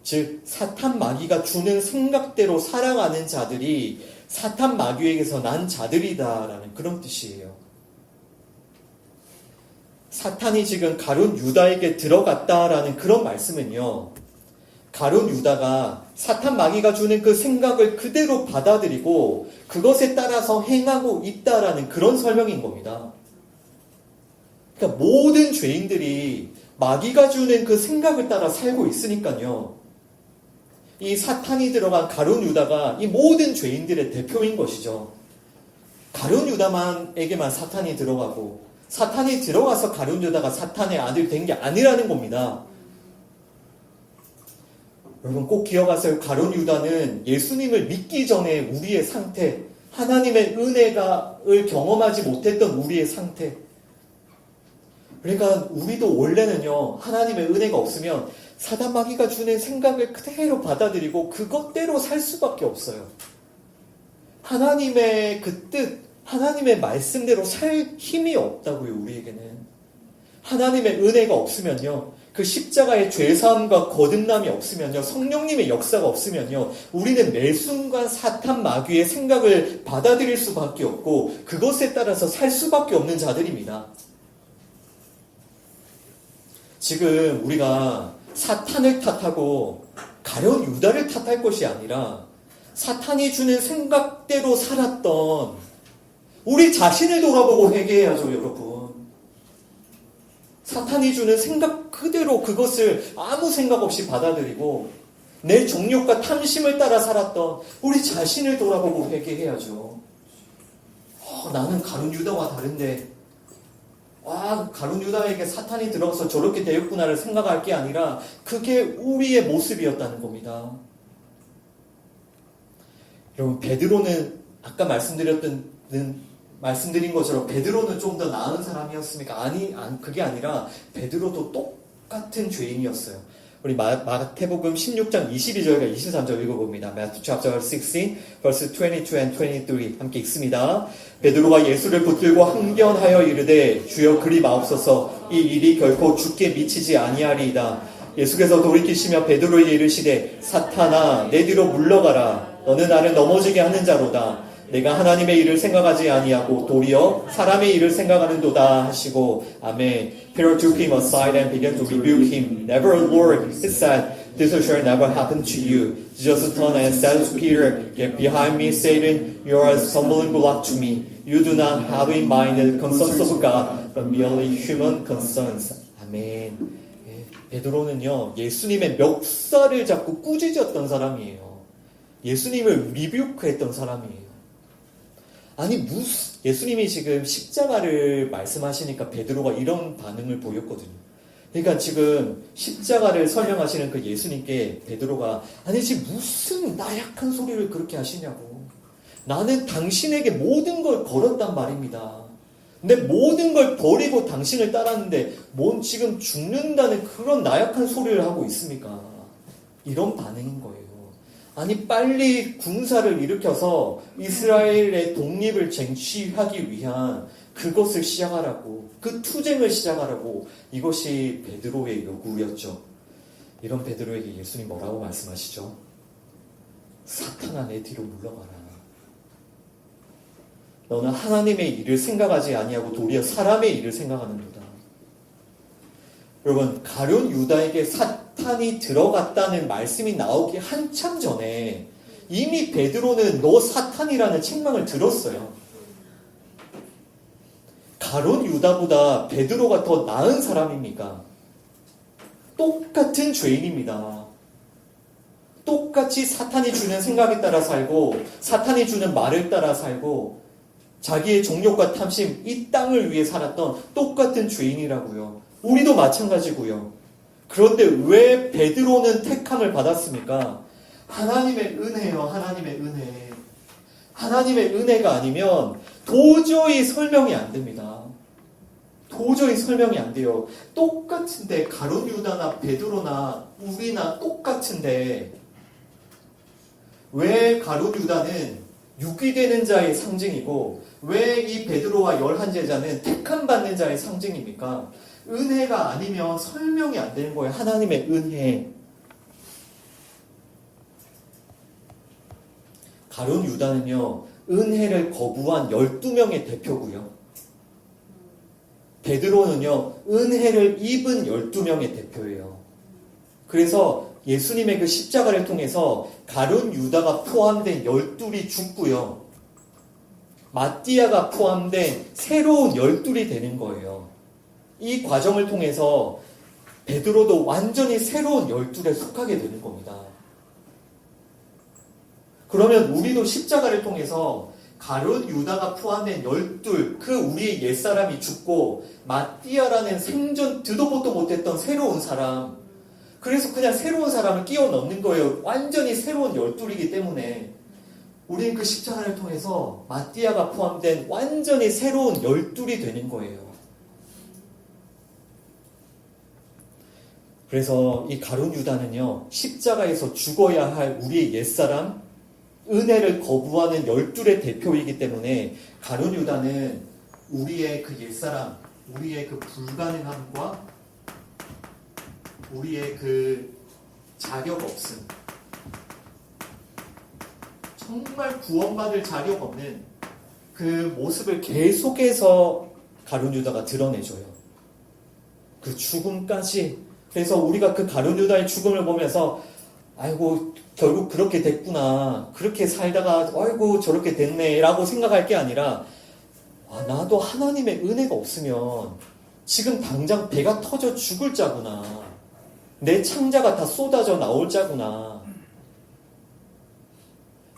A: 즉 사탄 마귀가 주는 생각대로 살아가는 자들이 사탄 마귀에게서 난 자들이다라는 그런 뜻이에요. 사탄이 지금 가룟 유다에게 들어갔다라는 그런 말씀은요, 가룟 유다가 사탄 마귀가 주는 그 생각을 그대로 받아들이고 그것에 따라서 행하고 있다라는 그런 설명인 겁니다. 그러니까 모든 죄인들이 마귀가 주는 그 생각을 따라 살고 있으니까요, 이 사탄이 들어간 가룟 유다가 이 모든 죄인들의 대표인 것이죠. 가룟 유다에게만 사탄이 들어가고 사탄이 들어가서 가룟 유다가 사탄의 아들 된 게 아니라는 겁니다. 여러분 꼭 기억하세요. 가룟 유다는 예수님을 믿기 전에 우리의 상태, 하나님의 은혜를 경험하지 못했던 우리의 상태. 그러니까 우리도 원래는요, 하나님의 은혜가 없으면 사단 마귀가 주는 생각을 그대로 받아들이고 그것대로 살 수밖에 없어요. 하나님의 그 뜻, 하나님의 말씀대로 살 힘이 없다고요, 우리에게는. 하나님의 은혜가 없으면요, 그 십자가의 죄사함과 거듭남이 없으면요, 성령님의 역사가 없으면요, 우리는 매 순간 사탄 마귀의 생각을 받아들일 수밖에 없고 그것에 따라서 살 수밖에 없는 자들입니다. 지금 우리가 사탄을 탓하고 가룟 유다를 탓할 것이 아니라 사탄이 주는 생각대로 살았던 우리 자신을 돌아보고 회개해야죠, 여러분. 사탄이 주는 생각 그대로 그것을 아무 생각 없이 받아들이고 내 정욕과 탐심을 따라 살았던 우리 자신을 돌아보고 회개해야죠. 나는 가룟 유다와 다른데 가룟 유다에게 사탄이 들어가서 저렇게 되었구나를 생각할 게 아니라 그게 우리의 모습이었다는 겁니다. 여러분, 베드로는 아까 말씀드린 것처럼 베드로는 좀 더 나은 사람이었습니까? 아니, 그게 아니라 베드로도 똑같은 죄인이었어요. 우리 마태복음 16장 22절과 23절 읽어봅니다. Matthew chapter 16, verse 22 and 23 함께 읽습니다. 베드로가 예수를 붙들고 항변하여 이르되 주여 그리 마옵소서 이 일이 결코 주께 미치지 아니하리이다. 예수께서 돌이키시며 베드로에게 이르시되 사탄아 내 뒤로 물러가라. 너는 나를 넘어지게 하는 자로다. 내가 하나님의 일을 생각하지 아니하고 도리어 사람의 일을 생각하는도다 하시고 아멘. Peter took him aside and began to rebuke him. Never, Lord, he said, this shall never happen to you. Jesus turned and said to Peter, get behind me, Satan. You are a stumbling block to me. You do not have in mind the concerns of God, but merely human concerns. 아멘. 베드로는요, 예수님의 멱살을 잡고 꾸짖었던 사람이에요. 예수님을 리뷰크했던 사람이에요. 아니, 예수님이 지금 십자가를 말씀하시니까 베드로가 이런 반응을 보였거든요. 그러니까 지금 십자가를 설명하시는 그 예수님께 베드로가 아니, 지금 무슨 나약한 소리를 그렇게 하시냐고. 나는 당신에게 모든 걸 걸었단 말입니다. 내 모든 걸 버리고 당신을 따랐는데 뭔 지금 죽는다는 그런 나약한 소리를 하고 있습니까? 이런 반응인 거예요. 아니, 빨리 군사를 일으켜서 이스라엘의 독립을 쟁취하기 위한 그것을 시작하라고, 그 투쟁을 시작하라고, 이것이 베드로의 요구였죠. 이런 베드로에게 예수님 뭐라고 말씀하시죠? 사탄아 내 뒤로 물러가라. 너는 하나님의 일을 생각하지 아니하고 도리어 사람의 일을 생각하는도다. 여러분, 가룟 유다에게 사탄이 들어갔다는 말씀이 나오기 한참 전에 이미 베드로는 너 사탄이라는 책망을 들었어요. 가룟 유다보다 베드로가 더 나은 사람입니까? 똑같은 죄인입니다. 똑같이 사탄이 주는 생각에 따라 살고 사탄이 주는 말을 따라 살고 자기의 정욕과 탐심, 이 땅을 위해 살았던 똑같은 죄인이라고요. 우리도 마찬가지고요. 그런데 왜 베드로는 택함을 받았습니까? 하나님의 은혜요. 하나님의 은혜. 하나님의 은혜가 아니면 도저히 설명이 안 됩니다. 도저히 설명이 안 돼요. 똑같은데 가룟 유다나 베드로나 우리나 똑같은데 왜 가룟 유다는 육이 되는 자의 상징이고 왜 이 베드로와 11제자는 택함 받는 자의 상징입니까? 은혜가 아니면 설명이 안 되는 거예요. 하나님의 은혜. 가룟 유다는요, 은혜를 거부한 12명의 대표고요. 베드로는요, 은혜를 입은 12명의 대표예요. 그래서 예수님의 그 십자가를 통해서 가룟 유다가 포함된 12이 죽고요. 마띠아가 포함된 새로운 12이 되는 거예요. 이 과정을 통해서 베드로도 완전히 새로운 12에 속하게 되는 겁니다. 그러면 우리도 십자가를 통해서 가룟 유다가 포함된 12, 그 우리의 옛사람이 죽고 마띠아라는 생전 듣도 보도 못했던 새로운 사람, 그래서 그냥 새로운 사람을 끼워 넣는 거예요. 완전히 새로운 12이기 때문에 우리는 그 십자가를 통해서 마띠아가 포함된 완전히 새로운 12이 되는 거예요. 그래서 이 가룟 유다는요, 십자가에서 죽어야 할 우리의 옛사람, 은혜를 거부하는 12의 대표이기 때문에 가룟 유다는 우리의 그 옛사람, 우리의 그 불가능함과 우리의 그 자격 없음, 정말 구원받을 자격 없는 그 모습을 계속해서 가룟 유다가 드러내줘요. 그 죽음까지. 그래서 우리가 그 가룟 유다의 죽음을 보면서 아이고 결국 그렇게 됐구나, 그렇게 살다가 아이고 저렇게 됐네 라고 생각할 게 아니라 나도 하나님의 은혜가 없으면 지금 당장 배가 터져 죽을 자구나, 내 창자가 다 쏟아져 나올 자구나,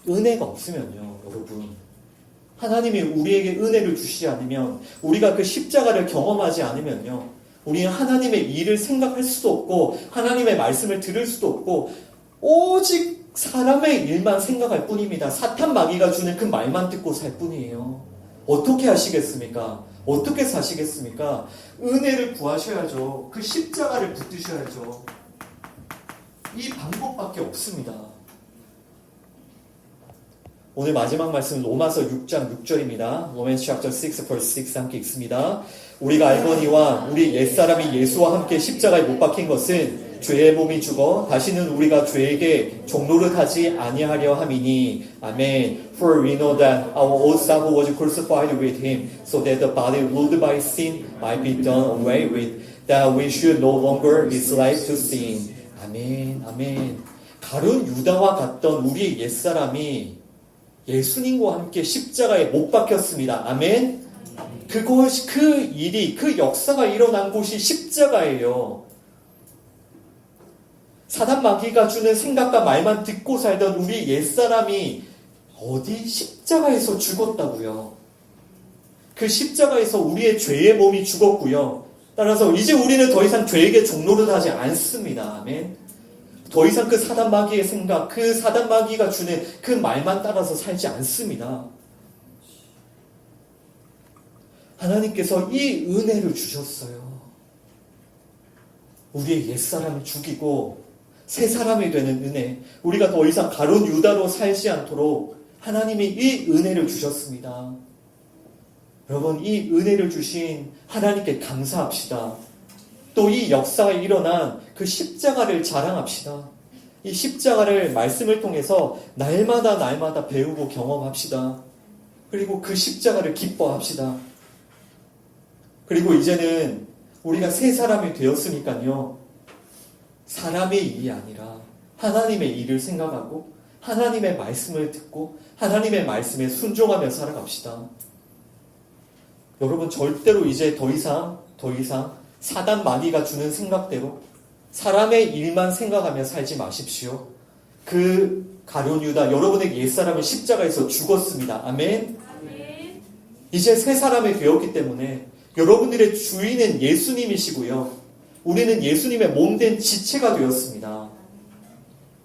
A: 은혜가 없으면요, 여러분. 하나님이 우리에게 은혜를 주시지 않으면, 우리가 그 십자가를 경험하지 않으면요, 우리는 하나님의 일을 생각할 수도 없고, 하나님의 말씀을 들을 수도 없고, 오직 사람의 일만 생각할 뿐입니다. 사탄 마귀가 주는 그 말만 듣고 살 뿐이에요. 어떻게 하시겠습니까? 어떻게 사시겠습니까? 은혜를 구하셔야죠. 그 십자가를 붙드셔야죠. 이 방법밖에 없습니다. 오늘 마지막 말씀 로마서 6장 6절입니다. Romans chapter 6 verse 6 함께 읽습니다. 우리가 알거니와 우리 옛사람이 예수와 함께 십자가에 못 박힌 것은 죄의 몸이 죽어 다시는 우리가 죄에게 종노릇하지 아니하려 함이니. 아멘. For we know that our old self was crucified with him, so that the body ruled by sin might be done away with, that we should no longer be slave to sin. 아멘. 아멘. 가룟 유다와 같던 우리의 옛사람이 예수님과 함께 십자가에 못 박혔습니다. 아멘. 그것이, 그 일이, 그 역사가 일어난 곳이 십자가예요. 사단 마귀가 주는 생각과 말만 듣고 살던 우리 옛사람이 어디 십자가에서 죽었다고요. 그 십자가에서 우리의 죄의 몸이 죽었고요. 따라서 이제 우리는 더 이상 죄에게 종노릇하지 않습니다. 아멘. 더 이상 그 사단 마귀의 생각, 그 사단 마귀가 주는 그 말만 따라서 살지 않습니다. 하나님께서 이 은혜를 주셨어요. 우리의 옛사람을 죽이고 새 사람이 되는 은혜. 우리가 더 이상 가룟 유다로 살지 않도록 하나님이 이 은혜를 주셨습니다. 여러분, 이 은혜를 주신 하나님께 감사합시다. 또 이 역사가 일어난 그 십자가를 자랑합시다. 이 십자가를 말씀을 통해서 날마다 배우고 경험합시다. 그리고 그 십자가를 기뻐합시다. 그리고 이제는 우리가 새 사람이 되었으니까요. 사람의 일이 아니라 하나님의 일을 생각하고 하나님의 말씀을 듣고 하나님의 말씀에 순종하며 살아갑시다. 여러분, 절대로 이제 더 이상 사단 마귀가 주는 생각대로 사람의 일만 생각하며 살지 마십시오. 그 가룟 유다, 여러분의 옛사람은 십자가에서 죽었습니다. 아멘. 이제 새 사람이 되었기 때문에 여러분들의 주인은 예수님이시고요. 우리는 예수님의 몸된 지체가 되었습니다.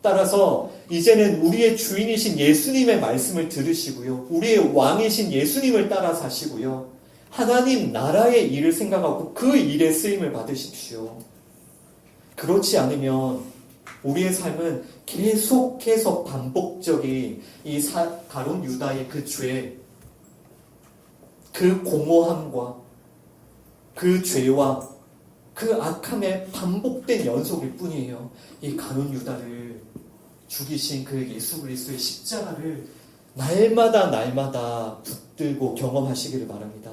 A: 따라서 이제는 우리의 주인이신 예수님의 말씀을 들으시고요. 우리의 왕이신 예수님을 따라 사시고요. 하나님 나라의 일을 생각하고 그 일에 쓰임을 받으십시오. 그렇지 않으면 우리의 삶은 계속해서 반복적인 이 가룟 유다의 그 죄, 그 공허함과 그 죄와 그 악함의 반복된 연속일 뿐이에요. 이 가룟 유다를 죽이신 그 예수 그리스도의 십자가를 날마다 붙들고 경험하시기를 바랍니다.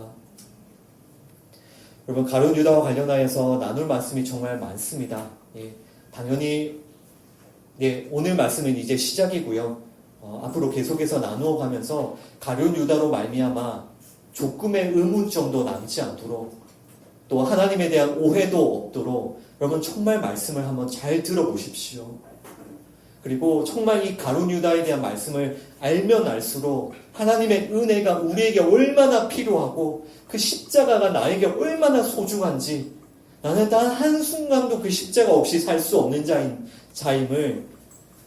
A: 여러분, 가룟 유다와 관련하여서 나눌 말씀이 정말 많습니다. 예, 당연히 오늘 말씀은 이제 시작이고요. 앞으로 계속해서 나누어 가면서 가룟 유다로 말미암아 조금의 의문점도 남지 않도록, 또 하나님에 대한 오해도 없도록 여러분 정말 말씀을 한번 잘 들어보십시오. 그리고 정말 이 가룟 유다에 대한 말씀을 알면 알수록 하나님의 은혜가 우리에게 얼마나 필요하고 그 십자가가 나에게 얼마나 소중한지, 나는 단 한순간도 그 십자가 없이 살 수 없는 자임을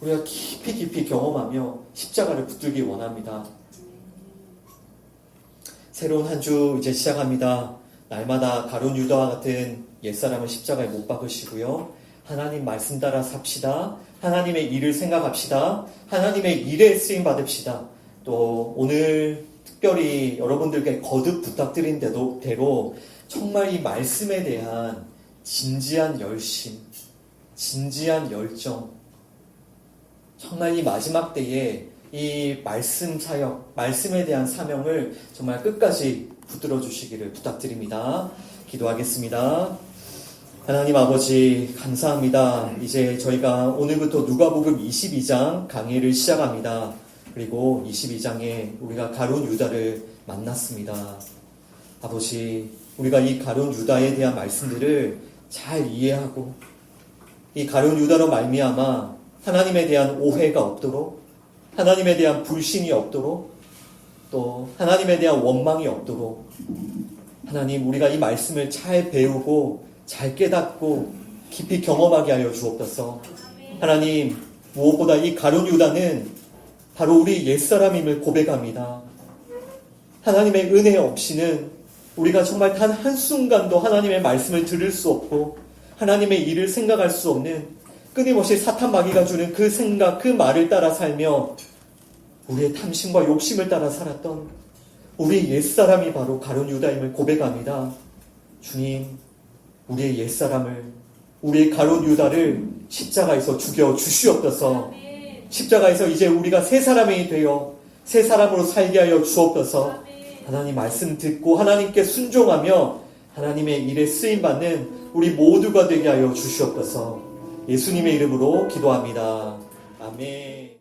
A: 우리가 깊이 경험하며 십자가를 붙들기 원합니다. 새로운 한 주 이제 시작합니다. 날마다 가룟 유다와 같은 옛사람을 십자가에 못 박으시고요. 하나님 말씀 따라 삽시다. 하나님의 일을 생각합시다. 하나님의 일에 쓰임 받읍시다. 또 오늘 특별히 여러분들께 거듭 부탁드린 대로 정말 이 말씀에 대한 진지한 열심, 진지한 열정, 정말 이 마지막 때에 이 말씀 사역, 말씀에 대한 사명을 정말 끝까지 붙들어 주시기를 부탁드립니다. 기도하겠습니다. 하나님 아버지, 감사합니다. 이제 저희가 오늘부터 누가복음 22장 강의를 시작합니다. 그리고 22장에 우리가 가룟 유다를 만났습니다. 아버지, 우리가 이 가룟 유다에 대한 말씀들을 잘 이해하고 이 가룟 유다로 말미암아 하나님에 대한 오해가 없도록, 하나님에 대한 불신이 없도록, 또 하나님에 대한 원망이 없도록 하나님, 우리가 이 말씀을 잘 배우고 잘 깨닫고 깊이 경험하게 하여 주옵소서. 하나님, 무엇보다 이 가룟 유다는 바로 우리 옛사람임을 고백합니다. 하나님의 은혜 없이는 우리가 정말 단 한순간도 하나님의 말씀을 들을 수 없고 하나님의 일을 생각할 수 없는, 끊임없이 사탄 마귀가 주는 그 생각, 그 말을 따라 살며 우리의 탐심과 욕심을 따라 살았던 우리 옛사람이 바로 가룟 유다임을 고백합니다. 주님, 우리의 옛사람을, 우리의 가룟 유다를 십자가에서 죽여 주시옵소서. 십자가에서 이제 우리가 새 사람이 되어 새 사람으로 살게 하여 주옵소서. 하나님 말씀 듣고 하나님께 순종하며 하나님의 일에 쓰임받는 우리 모두가 되게 하여 주시옵소서. 예수님의 이름으로 기도합니다. 아멘.